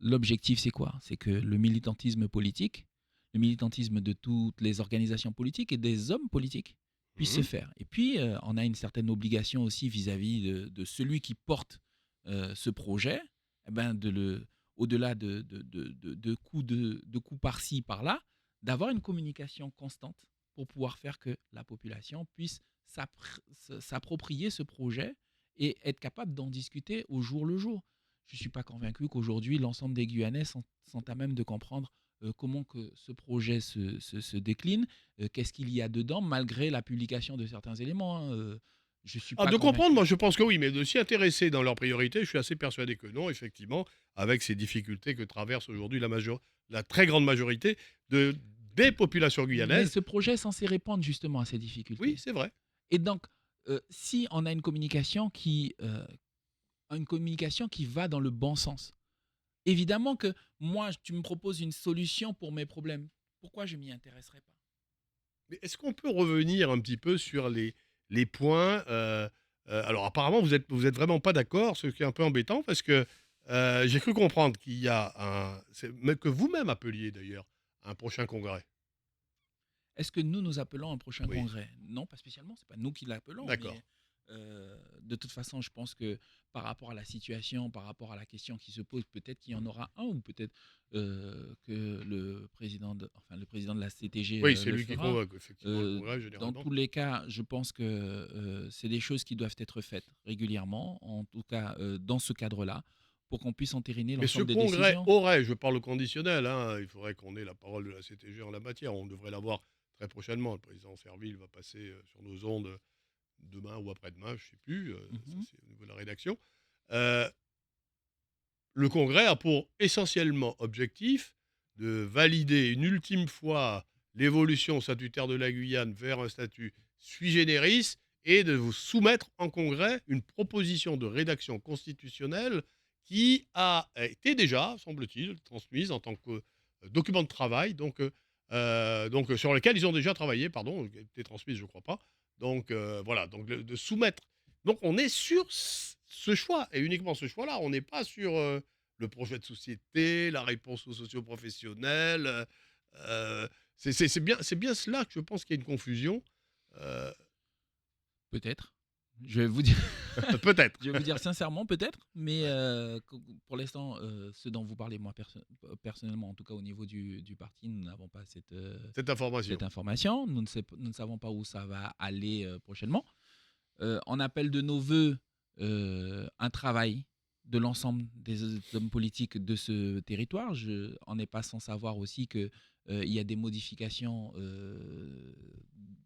L'objectif, c'est quoi? C'est que le militantisme politique, le militantisme de toutes les organisations politiques et des hommes politiques puisse se Mhm. faire. Et puis, on a une certaine obligation aussi vis-à-vis de celui qui porte ce projet, eh ben au-delà de coups par-ci, par-là, d'avoir une communication constante pour pouvoir faire que la population puisse s'approprier ce projet et être capable d'en discuter au jour le jour. Je ne suis pas convaincu qu'aujourd'hui, l'ensemble des Guyanais sont à même de comprendre comment que ce projet se décline, qu'est-ce qu'il y a dedans, malgré la publication de certains éléments. Hein. Je suis Ah, pas de comprendre, convaincu. moi je pense que oui, mais de s'y intéresser dans leurs priorités, je suis assez persuadé que non, effectivement, avec ces difficultés que traverse aujourd'hui la très grande majorité de des populations Mais guyanaises. ce projet est censé répondre justement à ces Oui, difficultés. c'est vrai. Et donc, si on a une communication qui va dans le bon sens, évidemment que moi, tu me proposes une solution pour mes problèmes. Pourquoi je m'y intéresserais pas? Mais est-ce qu'on peut revenir un petit peu sur les points, alors apparemment vous êtes vraiment pas d'accord, ce qui est un peu embêtant parce que, j'ai cru comprendre qu'il y a mais que vous-même appeliez d'ailleurs à un prochain congrès? Est-ce que nous appelons un prochain Oui, congrès? Non, pas spécialement. C'est pas nous qui l'appelons, d'accord. mais de toute façon, je pense que par rapport à la situation, par rapport à la question qui se pose, peut-être qu'il y en aura un ou peut-être que le président de la CTG Oui, c'est le lui qui fera. convoque effectivement le congrès Dans généralement. tous les cas, je pense que c'est des choses qui doivent être faites régulièrement, en tout cas dans ce cadre-là, pour qu'on puisse entériner Mais ce l'ensemble des congrès décisions. aurait, je parle au conditionnel, hein, il faudrait qu'on ait la parole de la CTG en la matière. On devrait l'avoir très prochainement. Le président Serville va passer, sur nos ondes, demain ou après-demain, je ne sais plus, ça Mhm, c'est au niveau de la rédaction. Heu, le congrès a pour essentiellement objectif de valider une ultime fois l'évolution statutaire de la Guyane vers un statut sui generis et de vous soumettre en congrès une proposition de rédaction constitutionnelle qui a été déjà, semble-t-il, transmise en tant que document de travail, donc sur lequel ils ont déjà travaillé, pardon, qui a été transmise, je ne crois pas. Donc voilà, donc de soumettre. Donc on est sur ce choix, et uniquement ce choix-là. On n'est pas sur le projet de société, la réponse aux socioprofessionnels. C'est bien cela que je pense qu'il y a une confusion. Euh, peut-être. Je vais vous dire. Peut-être. Je vais vous dire sincèrement, peut-être, mais Ouais, pour l'instant, ce dont vous parlez, moi, personnellement, en tout cas au niveau du parti, nous n'avons pas cette cette information. information. Nous ne savons pas où ça va aller prochainement. On appelle de nos voeux un travail de l'ensemble des hommes politiques de ce territoire. On n'est pas sans savoir aussi qu'il y a des modifications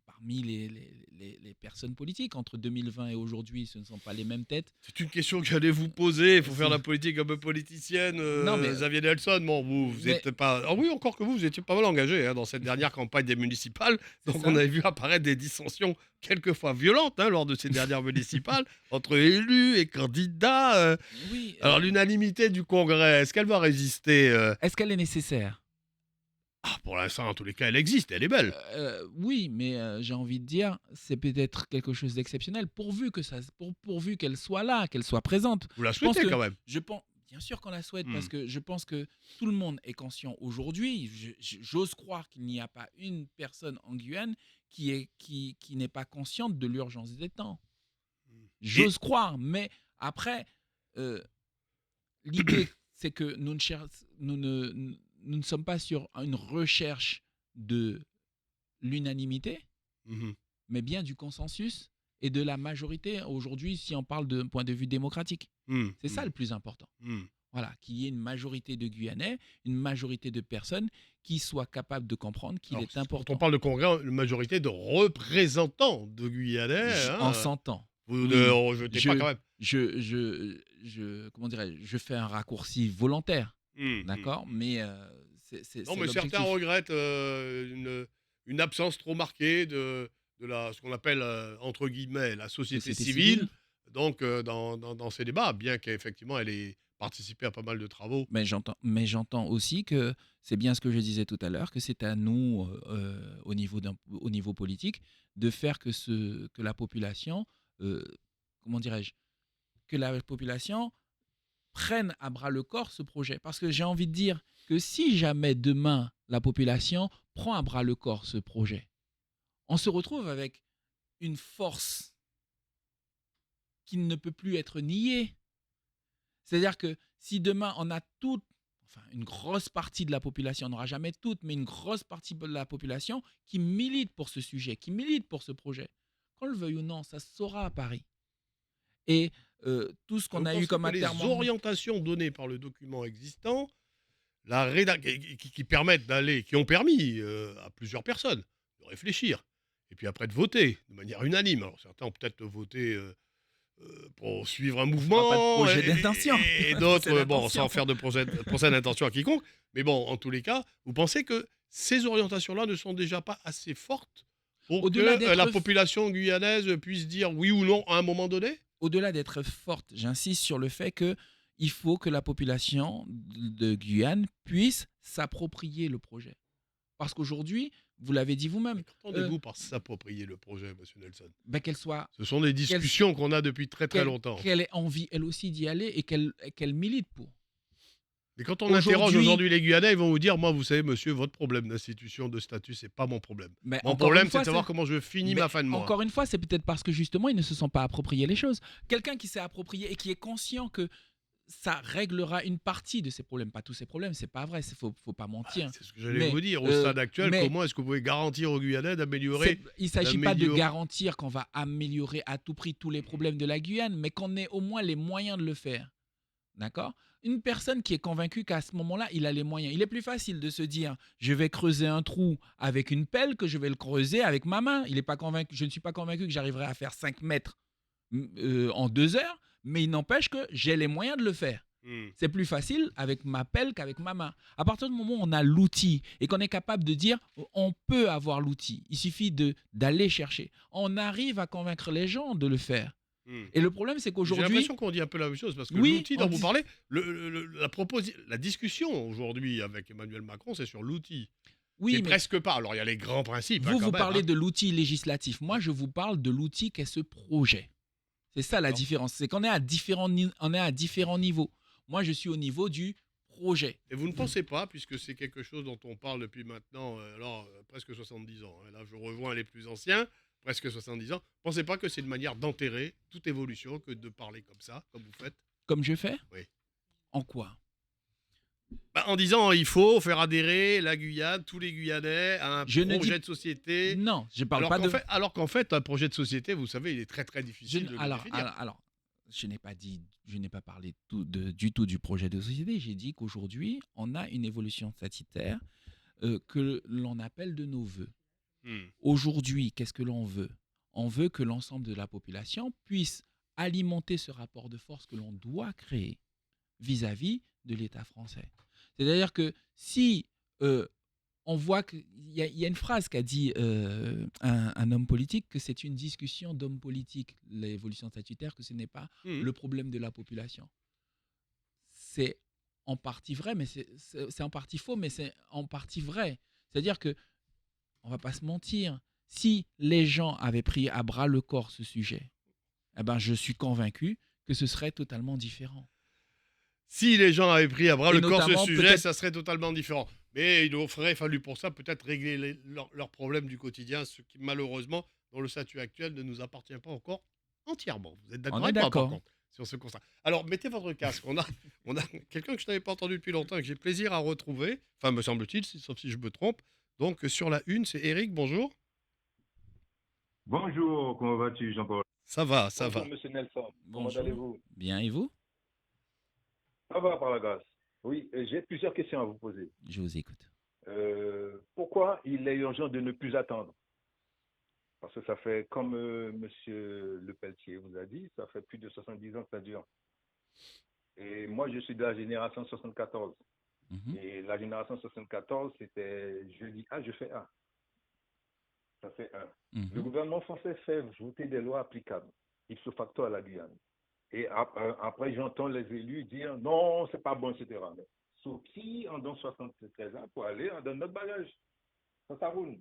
parmi les personnes politiques. Entre 2020 et aujourd'hui, ce ne sont pas les mêmes têtes. C'est une question que j'allais vous poser. Il faut faire C'est- la politique un peu politicienne. Non, mais, Xavier Nelson, bon, vous mais êtes pas. Ah oui, encore que vous étiez pas mal engagé, hein, dans cette dernière campagne des municipales. c'est Donc on ça. avait vu apparaître des dissensions quelquefois violentes, hein, lors de ces dernières municipales entre élus et candidats. Oui. Alors l'unanimité du Congrès, est-ce qu'elle va résister Est-ce qu'elle est nécessaire? Ah, pour l'instant, en tous les cas, elle existe, elle est belle. Oui, mais j'ai envie de dire, c'est peut-être quelque chose d'exceptionnel, pourvu qu'elle soit là, qu'elle soit présente. Vous la Je pense souhaitez que quand même. je pense bien sûr qu'on la souhaite Hmm. parce que je pense que tout le monde est conscient aujourd'hui. J'ose croire qu'il n'y a pas une personne en Guyane qui n'est pas consciente de l'urgence des temps. Et J'ose croire, mais après, euh, l'idée, c'est que nous ne sommes pas sur une recherche de l'unanimité, Mhm. mais bien du consensus et de la majorité aujourd'hui si on parle d'un point de vue démocratique. Hmm. C'est ça Hmm. le plus important. Hmm. Voilà, qu'il y ait une majorité de Guyanais, une majorité de personnes qui soient capables de comprendre qu'il Alors, est quand on important. parle de Congrès, une majorité de représentants de Guyanais, On hein, s'entend. vous ne Oui, rejetez pas quand même. comment dirais je fais un raccourci volontaire, Hmm. Hmm. d'accord, Hmm. mais Non, c'est mais certains l'objectif. regrettent une absence trop marquée de ce qu'on appelle, entre guillemets, la société Société civile, civile. donc dans ces débats, bien qu'effectivement elle ait participé à pas mal de travaux. Mais j'entends aussi que c'est bien ce que je disais tout à l'heure, que c'est à nous, au niveau politique, de faire que la population, euh, comment dirais-je, que la population prenne à bras le corps ce projet. Parce que j'ai envie de dire que si jamais demain la population prend à bras le corps ce projet, on se retrouve avec une force qui ne peut plus être niée. C'est-à-dire que si demain on a enfin une grosse partie de la population, on n'aura jamais toute, mais une grosse partie de la population qui milite pour ce sujet, qui milite pour ce projet, qu'on le veuille ou non, ça se saura à Paris. Et tout ce Et qu'on vous a eu pensez comme que les atermoiement, orientations données par le document existant, qui permettent d'aller, qui ont permis à plusieurs personnes de réfléchir et puis après de voter de manière unanime. Alors certains ont peut-être voté pour suivre un On fera pas de mouvement projet d'intention, et procès d'autres, bon, d'intention. sans faire de procès d'intention à quiconque. Mais bon, en tous les cas, vous pensez que ces orientations-là ne sont déjà pas assez fortes pour que Au-delà la d'être population guyanaise puisse dire oui ou non à un moment donné? au-delà d'être forte, j'insiste sur le fait que il faut que la population de Guyane puisse s'approprier le projet. Parce qu'aujourd'hui, vous l'avez dit Mais vous-même, euh, qu'entendez-vous par s'approprier le projet, monsieur Nelson? ben, qu'elle soit, Ce sont des qu'elle, discussions qu'on a depuis très très longtemps. qu'elle ait envie elle aussi d'y aller et qu'elle milite pour. Mais quand on interroge Aujourd'hui, aujourd'hui les Guyanais, ils vont vous dire, moi, vous savez, monsieur, votre problème d'institution, de statut, c'est pas mon problème. mais Mon problème, c'est de savoir comment je finis ma fin de mois. encore une fois, c'est peut-être parce que justement, ils ne se sont pas appropriés les choses. Quelqu'un qui s'est approprié et qui est conscient que ça réglera une partie de ses problèmes, pas tous ses problèmes, c'est pas vrai, faut pas Ah, mentir. c'est ce que j'allais Mais, vous dire. Au stade actuel, mais comment est-ce que vous pouvez garantir aux Guyanais il ne s'agit pas de garantir qu'on va améliorer à tout prix tous les problèmes de la Guyane, mais qu'on ait au moins les moyens de le faire. D'accord? Une personne qui est convaincue qu'à ce moment-là, il a les moyens. Il est plus facile de se dire, je vais creuser un trou avec une pelle que je vais le creuser avec ma main. Il est pas convaincu, je ne suis pas convaincu que j'arriverai à faire 5 mètres en 2 heures, mais il n'empêche que j'ai les moyens de le faire. Hmm. C'est plus facile avec ma pelle qu'avec ma main. À partir du moment où on a l'outil et qu'on est capable de dire, on peut avoir l'outil, il suffit d'aller chercher. On arrive à convaincre les gens de le faire. Hmm. Et le problème, c'est J'ai qu'aujourd'hui, l'impression qu'on dit un peu la même chose, parce que oui, l'outil dont vous parlez, la discussion aujourd'hui avec Emmanuel Macron, c'est sur l'outil. oui, C'est mais presque pas. Alors, il y a les grands principes, hein, vous, quand vous même. parlez Hein. de l'outil législatif. Moi, je vous parle de l'outil qu'est ce projet. C'est ça la D'accord. différence. C'est qu'on est à on est à différents niveaux. Moi, je suis au niveau du projet. Et vous ne pensez pas, puisque c'est quelque chose dont on parle depuis maintenant, presque 70 ans, hein, là je rejoins les plus anciens, presque 70 ans, pensez pas que c'est une manière d'enterrer toute évolution que de parler comme ça, comme vous faites? Comme je fais? Oui. En quoi? Bah, en disant il faut faire adhérer la Guyane, tous les Guyanais à un Je ne dis projet de société, non, je parle pas de. alors qu'en fait, un projet de société, vous savez, il est très très Je difficile n- de le alors, définir. alors, alors, je n'ai pas dit, je n'ai pas parlé du tout du projet de société. J'ai dit qu'aujourd'hui, on a une évolution statutaire que l'on appelle de nos voeux. Hmm. Aujourd'hui, qu'est-ce que l'on veut? On veut que l'ensemble de la population puisse alimenter ce rapport de force que l'on doit créer vis-à-vis de l'État français. C'est-à-dire que si on voit qu'il y a une phrase qu'a dit un homme politique, que c'est une discussion d'hommes politiques, l'évolution statutaire, que ce n'est pas Hmm. le problème de la population. C'est en partie vrai, mais c'est en partie faux, mais c'est en partie vrai. C'est-à-dire que, on va pas se mentir, si les gens avaient pris à bras le corps ce sujet, eh ben, je suis convaincu que ce serait totalement différent. Si les gens avaient pris à bras Et le corps ce notamment, sujet, peut-être, ça serait totalement différent. Mais il aurait fallu pour ça peut-être régler leurs problèmes du quotidien, ce qui malheureusement, dans le statut actuel, ne nous appartient pas encore entièrement. Vous êtes on d'accord est avec moi, par d'accord. contre, sur ce constat? Alors, mettez votre casque. On a quelqu'un que je n'avais pas entendu depuis longtemps et que j'ai plaisir à retrouver. Enfin, me semble-t-il, sauf si je me trompe. Donc, sur la une, c'est Eric. Bonjour. Bonjour, comment vas-tu, Jean-Paul? Ça va, ça Bonjour, va. Monsieur Nelson. Comment Bonjour. allez-vous? Bien, et vous? Ça va par la grâce. Oui, j'ai plusieurs questions à vous poser. Je vous écoute. Pourquoi il est urgent de ne plus attendre? Parce que ça fait, comme Monsieur Le Pelletier vous a dit, ça fait plus de 70 ans que ça dure. Et moi, je suis de la génération 74. Mhm. Et la génération 74, c'était je dis A, je fais A. Ça fait un. Mhm. Le gouvernement français fait voter des lois applicables, ipso facto à la Guyane. Et après, j'entends les élus dire non, c'est pas bon, etc. Mais sur qui en donne 73 ans pour aller dans notre bagage? Ça roule.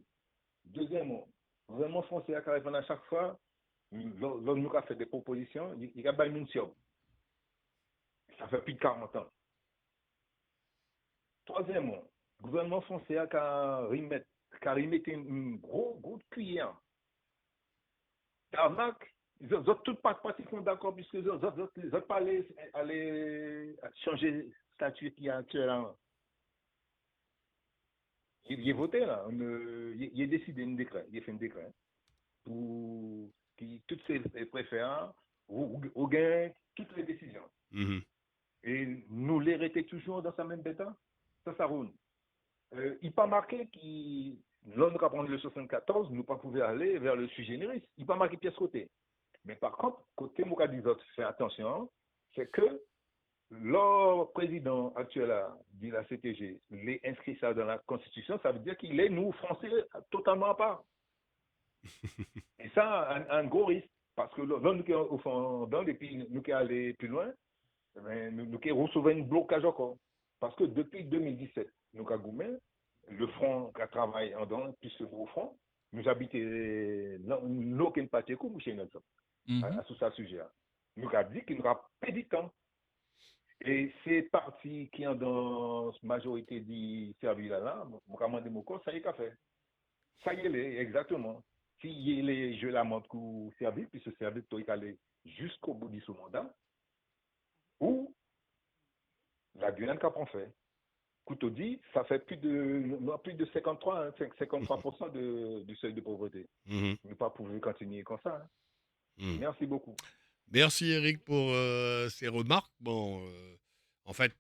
Deuxièmement, le gouvernement français a répondre à chaque fois, l'on nous a fait des propositions, il a pas une mission. Ça fait plus de 40 ans. Troisièmement, le gouvernement français a remettre une grosse cuillère d'arnaque. Ils ont toutes pas pratiquement d'accord puisque ils ont pas aller changer le statut qui est actuellement. Il est voté là, il a décidé un décret, il a fait un décret pour qui toutes ses préférents ou gain toutes les décisions. Mhm. Et nous l'héritons toujours dans sa même bêta, ça roule. il pas marqué qui l'on va prendre le 74, nous pas pouvons aller vers le sui generis. Il pas marqué pièce côté. Mais par contre, côté Moukadi fait attention, c'est que le président actuel de la CTG, il est inscrit ça dans la Constitution, ça veut dire qu'il est, nous, Français, totalement à part. Et ça, un gros risque. Parce que là, nous, au fond, dans les pays, nous qui aller plus loin, nous qui recevons un blocage encore. Parce que depuis 2017, nous avons le front qui travaille en dans, plus ce gros front, nous habitons nous qui ne pas chez Nelson, sur ce sujet. Nous avons dit qu'il n'y aura pas de temps. Et ces partis qui ont dans la majorité du service là, ça y est qu'a fait. Ça y est, exactement. Si il est je la montre pour service, puis ce service doit aller jusqu'au bout de ce mandat, ou la Guyane qu'a pas fait. Couteau dit, ça fait plus de 53% du seuil de pauvreté. Mhm. Ne pas pouvoir continuer comme ça. Hein. Mhm. Merci beaucoup. Merci Eric pour ces remarques. Bon, en fait,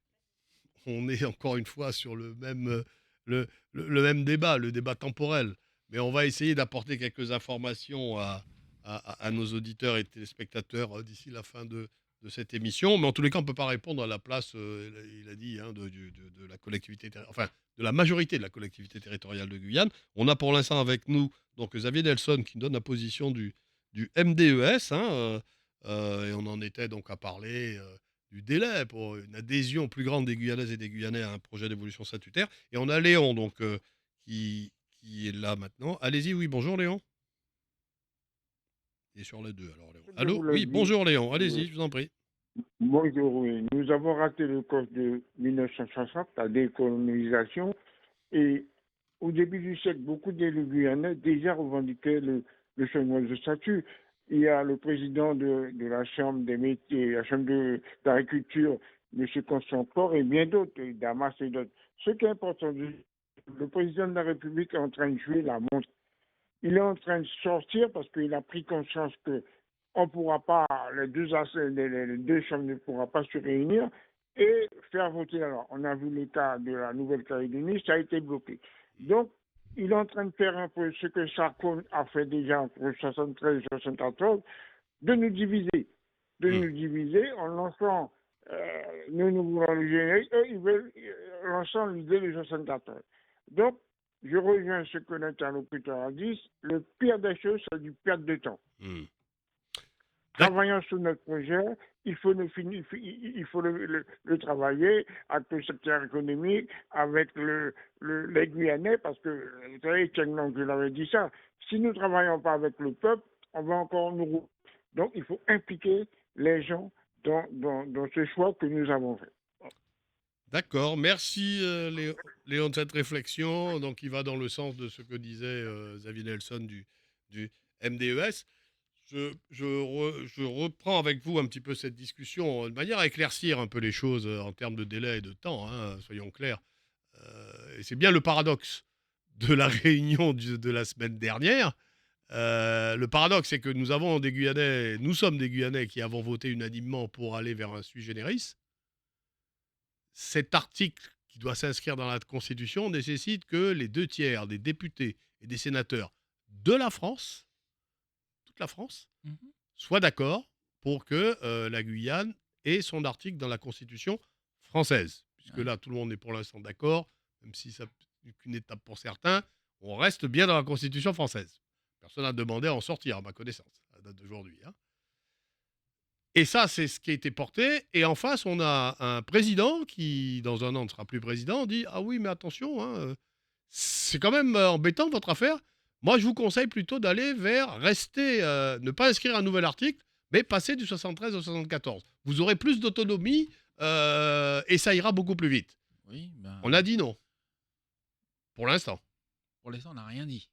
on est encore une fois sur le même, le même débat, le débat temporel. Mais on va essayer d'apporter quelques informations à nos auditeurs et téléspectateurs d'ici la fin de cette émission. Mais en tous les cas, on ne peut pas répondre à la place, il a dit, hein, de la collectivité, enfin, de la majorité de la collectivité territoriale de Guyane. On a pour l'instant avec nous donc Xavier Nelson qui donne la position du MDES. Hein, et on en était donc à parler du délai pour une adhésion plus grande des Guyanaises et des Guyanais à un projet d'évolution statutaire. Et on a Léon donc, qui est là maintenant. Allez-y, oui, bonjour Léon. Il est sur les deux alors Léon. Allô, oui, bonjour Léon, allez-y, je vous en prie. Bonjour, oui. Nous avons raté le coche de 1960, la décolonisation, et au début du siècle, beaucoup d'élus guyanais déjà revendiquaient le changement de statut. Il y a le président de la Chambre des métiers, la Chambre d'agriculture, M. Constant Port, et bien d'autres, Damas et d'autres. Ce qui est important, le président de la République est en train de jouer la montre. Il est en train de sortir parce qu'il a pris conscience que on pourra pas, les deux chambres ne pourront pas se réunir et faire voter. Alors, on a vu le cas de la Nouvelle-Calédonie, ça a été bloqué. Donc, il est en train de faire un peu ce que Sarkozy a fait déjà entre 73 et 74, de nous diviser. Nous diviser en lançant, nous voulons le générique, eux, ils veulent lançant l'idée de 74. Donc, je rejoins ce que l'interlocuteur a dit, le pire des choses, c'est du perte de temps. Travaillant sur notre projet, il faut le travailler avec le secteur économique, avec les Guyanais, parce que, vous savez, je l'avais dit ça, si nous ne travaillons pas avec le peuple, on va encore nous... Donc, il faut impliquer les gens dans ce choix que nous avons fait. D'accord, merci Léon de cette réflexion. Donc, il va dans le sens de ce que disait Xavier Nelson du MDES. Je reprends avec vous un petit peu cette discussion de manière à éclaircir un peu les choses en termes de délai et de temps, hein, soyons clairs. Et c'est bien le paradoxe de la réunion de la semaine dernière. Le paradoxe, c'est que nous sommes des Guyanais qui avons voté unanimement pour aller vers un sui generis. Cet article qui doit s'inscrire dans la Constitution nécessite que les 2/3 des députés et des sénateurs de la France, toute la France, soient d'accord pour que la Guyane ait son article dans la Constitution française. Puisque là, tout le monde est pour l'instant d'accord, même si ça n'est qu'une étape pour certains, on reste bien dans la Constitution française. Personne n'a demandé à en sortir, à ma connaissance, à la date d'aujourd'hui. Hein. Et ça, c'est ce qui a été porté. Et en face, on a un président qui, dans un an, ne sera plus président, dit « Ah oui, mais attention, hein, c'est quand même embêtant votre affaire. Moi, je vous conseille plutôt d'aller vers rester, ne pas inscrire un nouvel article, mais passer du 73 au 74. Vous aurez plus d'autonomie et ça ira beaucoup plus vite. » Oui, ben... On a dit non. Pour l'instant. Pour l'instant, on n'a rien dit.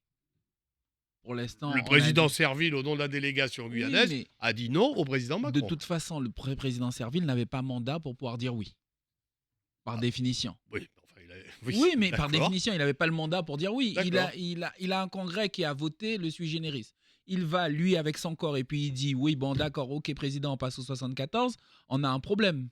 Pour l'instant, le président Serville, au nom de la délégation guyanaise, a dit non au président Macron. De toute façon, le président Serville n'avait pas mandat pour pouvoir dire oui. Par définition. Oui, enfin, oui, mais par définition, il n'avait pas le mandat pour dire oui. Il a un congrès qui a voté le sui generis. Il va, lui, avec son corps, et puis il dit oui, bon, d'accord, ok, président, on passe au 74. On a un problème.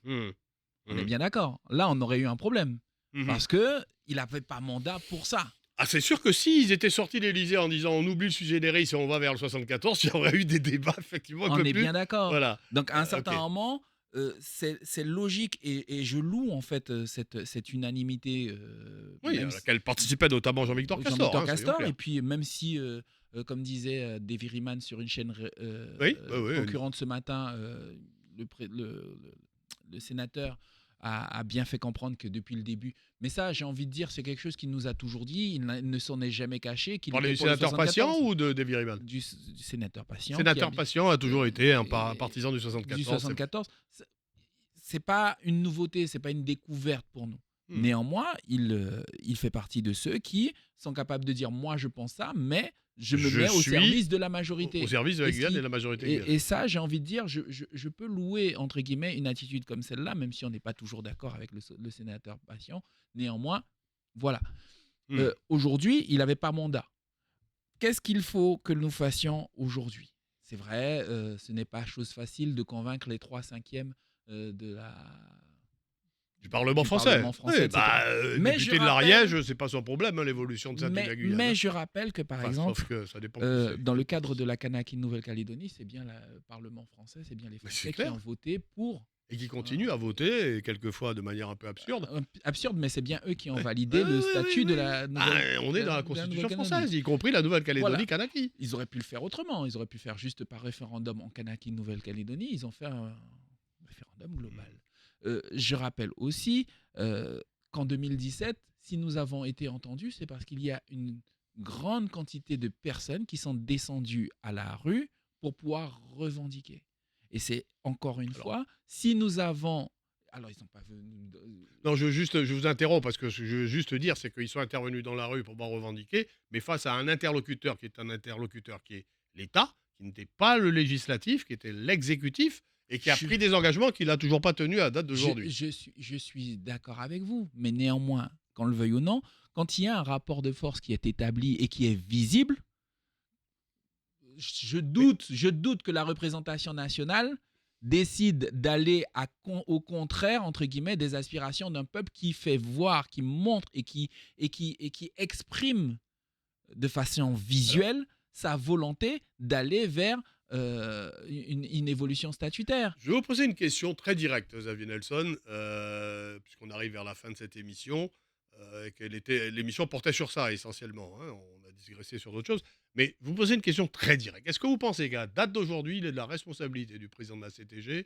On est bien d'accord. Là, on aurait eu un problème. Parce qu'il il n'avait pas mandat pour ça. Ah, c'est sûr que s'ils étaient sortis de l'Élysée en disant on oublie le sujet des risques et on va vers le 74, il y aurait eu des débats effectivement un On peu est plus. bien d'accord. Voilà. Donc, à un certain Ok. moment, c'est logique et je loue en fait cette unanimité. Oui, à Même laquelle participait notamment Jean-Victor Castor. Jean-Victor Soyons Castor, clairs. et puis même si, comme disait Davy Riemann sur une chaîne Oui, oui, concurrente ce matin, le, le sénateur a bien fait comprendre que depuis le début, mais ça j'ai envie de dire c'est quelque chose qu'il nous a toujours dit, il ne s'en est jamais caché, qu'il Parler était du pour le sénateur patient 74. ou de Davy Riemann? Du sénateur patient. Sénateur patient a toujours été un et- partisan du 74. Du 74. C'est pas une nouveauté, c'est pas une découverte pour nous. Hmm. Néanmoins, il fait partie de ceux qui sont capables de dire moi je pense ça, mais je me mets au suis service de la majorité. Au service de la Et ce Guyane qui- et de la majorité guyanaise. Et ça, j'ai envie de dire, je peux louer, entre guillemets, une attitude comme celle-là, même si on n'est pas toujours d'accord avec le sénateur patient. Néanmoins, voilà. Hmm. Aujourd'hui, il n'avait pas mandat. Qu'est-ce qu'il faut que nous fassions aujourd'hui? C'est vrai, ce n'est pas chose facile de convaincre les 3/5 de la... Du Parlement du français. Parlement français, Oui, etc. Mais député je de rappelle- l'Ariège, c'est pas son problème, hein, l'évolution de ça de la Guyane. Mais je rappelle que, par Enfin, exemple, sauf que ça dépend. qui c'est. dans le cadre de la Kanaki Nouvelle-Calédonie, c'est bien le Parlement français, c'est bien les Mais c'est Français qui clair. ont voté pour... Et qui continue à voter, et quelquefois de manière un peu absurde. Absurde, mais c'est bien eux qui ont Ouais. validé le Oui, statut oui, de oui. la Ah, Nouvelle... on est dans la de Constitution Nouvelle-Calédonie. française, y compris la Nouvelle-Calédonie Voilà. Kanaki. Ils auraient pu le faire autrement. Ils auraient pu faire juste par référendum en Kanaki Nouvelle-Calédonie. Ils ont fait un référendum global. Je rappelle aussi qu'en 2017, si nous avons été entendus, c'est parce qu'il y a une grande quantité de personnes qui sont descendues à la rue pour pouvoir revendiquer. Et c'est encore une fois, si nous avons... Alors, ils n'ont pas venu... Non, je vous interromps parce que je veux juste dire, c'est qu'ils sont intervenus dans la rue pour pouvoir revendiquer, mais face à un interlocuteur qui est l'État, qui n'était pas le législatif, qui était l'exécutif, et qui a Je- pris des engagements qu'il n'a toujours pas tenus à date d'aujourd'hui. Je suis d'accord avec vous, mais néanmoins, qu'on le veuille ou non, quand il y a un rapport de force qui est établi et qui est visible, je doute que la représentation nationale décide d'aller au contraire, entre guillemets, des aspirations d'un peuple qui fait voir, qui montre et qui exprime de façon visuelle sa volonté d'aller vers une évolution statutaire. Je vais vous poser une question très directe, Xavier Nelson, puisqu'on arrive vers la fin de cette émission. L'émission portait sur ça essentiellement. Hein, on a digressé sur d'autres choses. Mais vous posez une question très directe. Est-ce que vous pensez qu'à date d'aujourd'hui, il est de la responsabilité du président de la CTG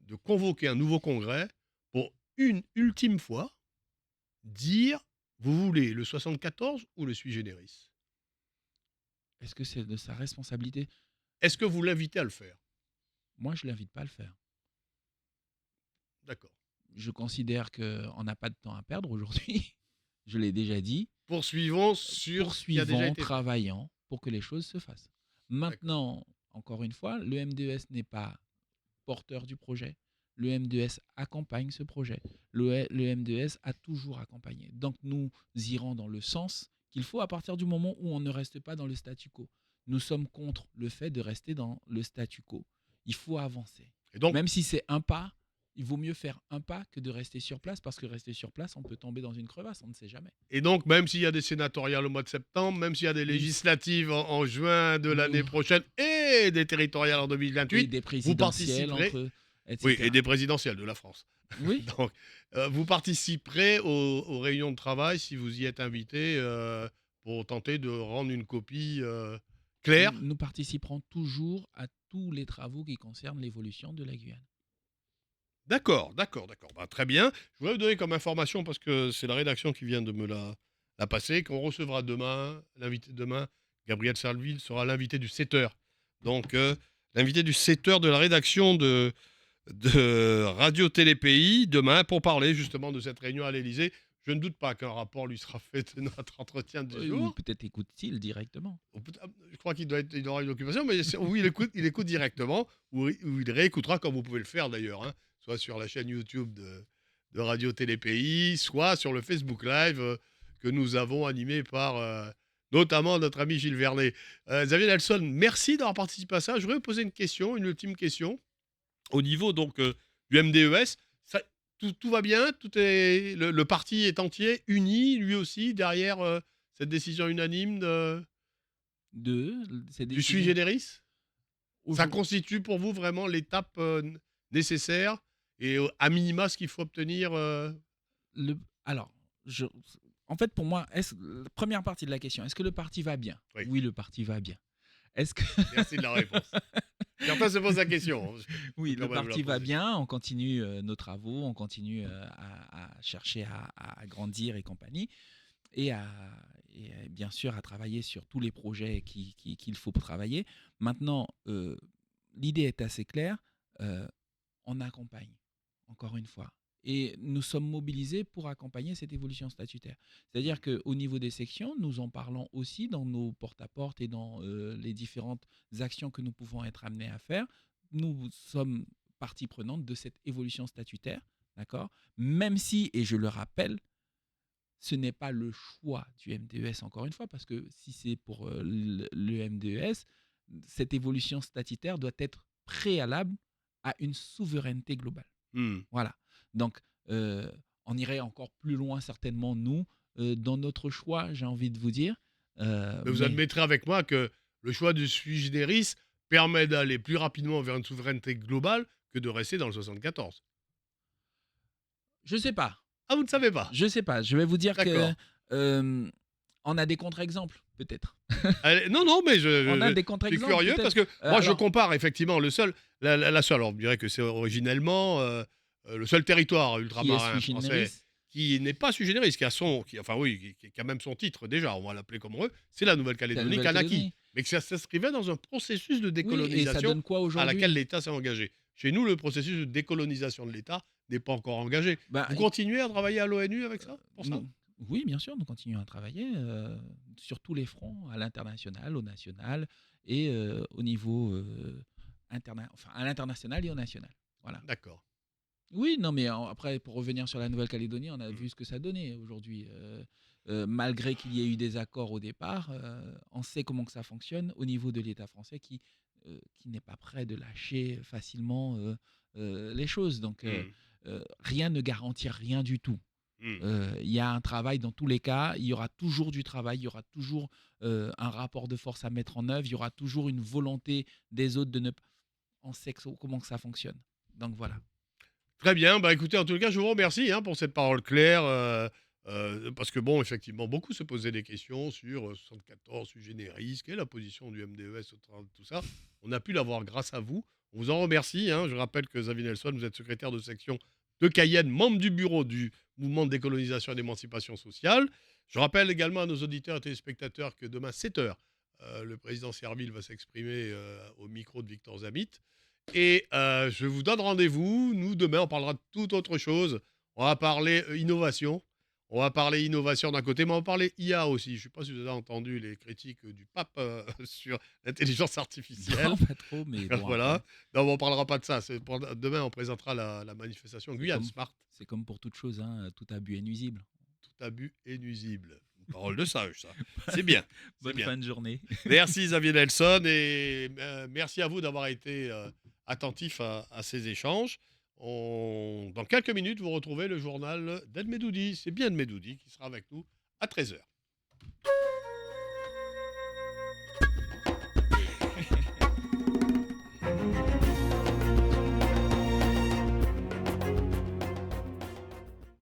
de convoquer un nouveau congrès pour une ultime fois dire vous voulez le 74 ou le sui generis? Est-ce que c'est de sa responsabilité? Est-ce que vous l'invitez à le faire? Moi, je ne l'invite pas à le faire. D'accord. Je considère qu'on n'a pas de temps à perdre aujourd'hui. Je l'ai déjà dit. Poursuivons sur ce qui a déjà Poursuivons, été fait. travaillant pour que les choses se fassent. Maintenant, encore une fois, le MDES n'est pas porteur du projet. Le MDES accompagne ce projet. Le MDES a toujours accompagné. Donc, nous irons dans le sens qu'il faut à partir du moment où on ne reste pas dans le statu quo. Nous sommes contre le fait de rester dans le statu quo. Il faut avancer. Et donc, Même si c'est un pas, il vaut mieux faire un pas que de rester sur place, parce que rester sur place, on peut tomber dans une crevasse, on ne sait jamais. même s'il y a des sénatoriales au mois de septembre, même s'il y a des législatives en juin de l'année prochaine et des territoriales en Et 2028, des présidentielles participerez- etc. oui, et des présidentielles de la France. Oui. Donc, vous participerez aux réunions de travail si vous y êtes invité pour tenter de rendre une copie claire. Nous participerons toujours à tous les travaux qui concernent l'évolution de la Guyane. D'accord. Bah, très bien. Je voudrais vous donner comme information, parce que c'est la rédaction qui vient de me la passer, qu'on recevra demain, l'invité demain, Gabriel Salville sera l'invité du 7h. Donc, l'invité du 7h de la rédaction de Radio Télé Pays, demain, pour parler justement de cette réunion à l'Élysée. Je ne doute pas qu'un rapport lui sera fait de notre entretien du Ou jour. peut-être écoute-t-il directement. Je crois qu'il il aura une occupation, mais où il écoute directement, où il réécoutera, comme vous pouvez le faire d'ailleurs, hein, soit sur la chaîne YouTube de Radio Télé Pays, soit sur le Facebook Live que nous avons animé par notamment notre ami Gilles Vernet. Xavier Nelson, merci d'avoir participé à ça. Je voudrais vous poser une ultime question, au niveau donc du MDES. tout va bien, le parti est entier, uni, lui aussi, derrière cette décision unanime Ces du sui décisions generis. Ça aujourd'hui. constitue pour vous vraiment l'étape nécessaire et à minima ce qu'il faut obtenir. Le, alors, je, en fait, pour moi, la première partie de la question, est-ce que le parti va bien? Oui, Oui, le parti va bien. Est-ce que merci de la réponse. Certains se posent la question. Je peux oui, quand le même la parti va poser. bien, on continue nos travaux, on continue à chercher à grandir et compagnie, et, bien sûr à travailler sur tous les projets qu'il faut travailler. Maintenant, l'idée est assez claire, euh, on accompagne, encore une fois. Et nous sommes mobilisés pour accompagner cette évolution statutaire. C'est-à-dire qu'au niveau des sections, nous en parlons aussi dans nos porte-à-porte et dans les différentes actions que nous pouvons être amenés à faire. Nous sommes partie prenante de cette évolution statutaire, d'accord? Même si, et je le rappelle, ce n'est pas le choix du MDES, encore une fois, parce que si c'est pour le MDES, cette évolution statutaire doit être préalable à une souveraineté globale. Hmm. Voilà. Donc, on irait encore plus loin, certainement, nous, dans notre choix, j'ai envie de vous dire. Mais vous Mais admettrez avec moi que le choix du sui generis permet d'aller plus rapidement vers une souveraineté globale que de rester dans le 74. je ne sais pas. Ah, vous ne savez pas? Je ne sais pas. Je vais vous dire que D'accord. on a des contre-exemples, peut-être. Non, non, mais On a je des suis contre-exemples, curieux parce peut-être. que moi, je Alors, compare effectivement la seule, alors, on dirait que c'est originellement le seul territoire qui est ultramarin sui français generis? qui n'est pas sui generis, enfin oui, qui a même son titre déjà, on va l'appeler comme eux, c'est la C'est la Nouvelle-Calédonie Kanaki, Nouvelle-Calédonie. mais que ça s'inscrivait dans un processus de Oui, et ça décolonisation donne quoi à laquelle aujourd'hui? l'État s'est engagé. Chez nous, le processus de décolonisation de l'État n'est pas encore engagé. Ben, Vous continuez à travailler à l'ONU avec ça, pour ça? oui, bien sûr, nous continuons à travailler sur tous les fronts, à l'international, au national et au niveau enfin, à l'international et au national. Voilà. D'accord. Oui, non, mais après, pour revenir sur la Nouvelle-Calédonie, on a Mm. vu ce que ça donnait aujourd'hui. Malgré qu'il y ait eu des accords au départ, on sait comment que ça fonctionne au niveau de l'État français qui n'est pas prêt de lâcher facilement les choses. Donc, Mm. rien ne garantit rien du tout. Mm. Il y a un travail dans tous les cas, il y aura toujours du travail, il y aura toujours un rapport de force à mettre en œuvre, il y aura toujours une volonté des autres de ne pas... On sait comment que ça fonctionne. Donc voilà. Très bien, bah écoutez, en tout cas, je vous remercie pour cette parole claire, parce que bon, effectivement, beaucoup se posaient des questions sur 74, sui generis, quelle est la position du MDES, tout ça. On a pu l'avoir grâce à vous. On vous en remercie. Je rappelle que Xavier Nelson, vous êtes secrétaire de section de Cayenne, membre du bureau du mouvement de décolonisation et d'émancipation sociale. Je rappelle également à nos auditeurs et téléspectateurs que demain, 7h, le président Serville va s'exprimer au micro de Victor Zamit. Et je vous donne rendez-vous. Nous, demain, on parlera de toute autre chose. On va parler innovation. On va parler innovation d'un côté, mais on va parler IA aussi. Je ne sais pas si vous avez entendu les critiques du pape sur l'intelligence artificielle. Non, pas trop, mais bon, Voilà. après, Non, on ne parlera pas de ça. Demain, on présentera la manifestation c'est Guyane comme, Smart. c'est comme pour toute chose, hein, tout abus est nuisible. Tout abus est nuisible. Une parole de sage, ça. C'est bien. C'est Bonne bien. fin de journée. Merci Xavier Nelson et merci à vous d'avoir été attentif à ces échanges. Dans quelques minutes, vous retrouvez le journal d'Ed Medoudi. C'est bien Ed Medoudi qui sera avec nous à 13h.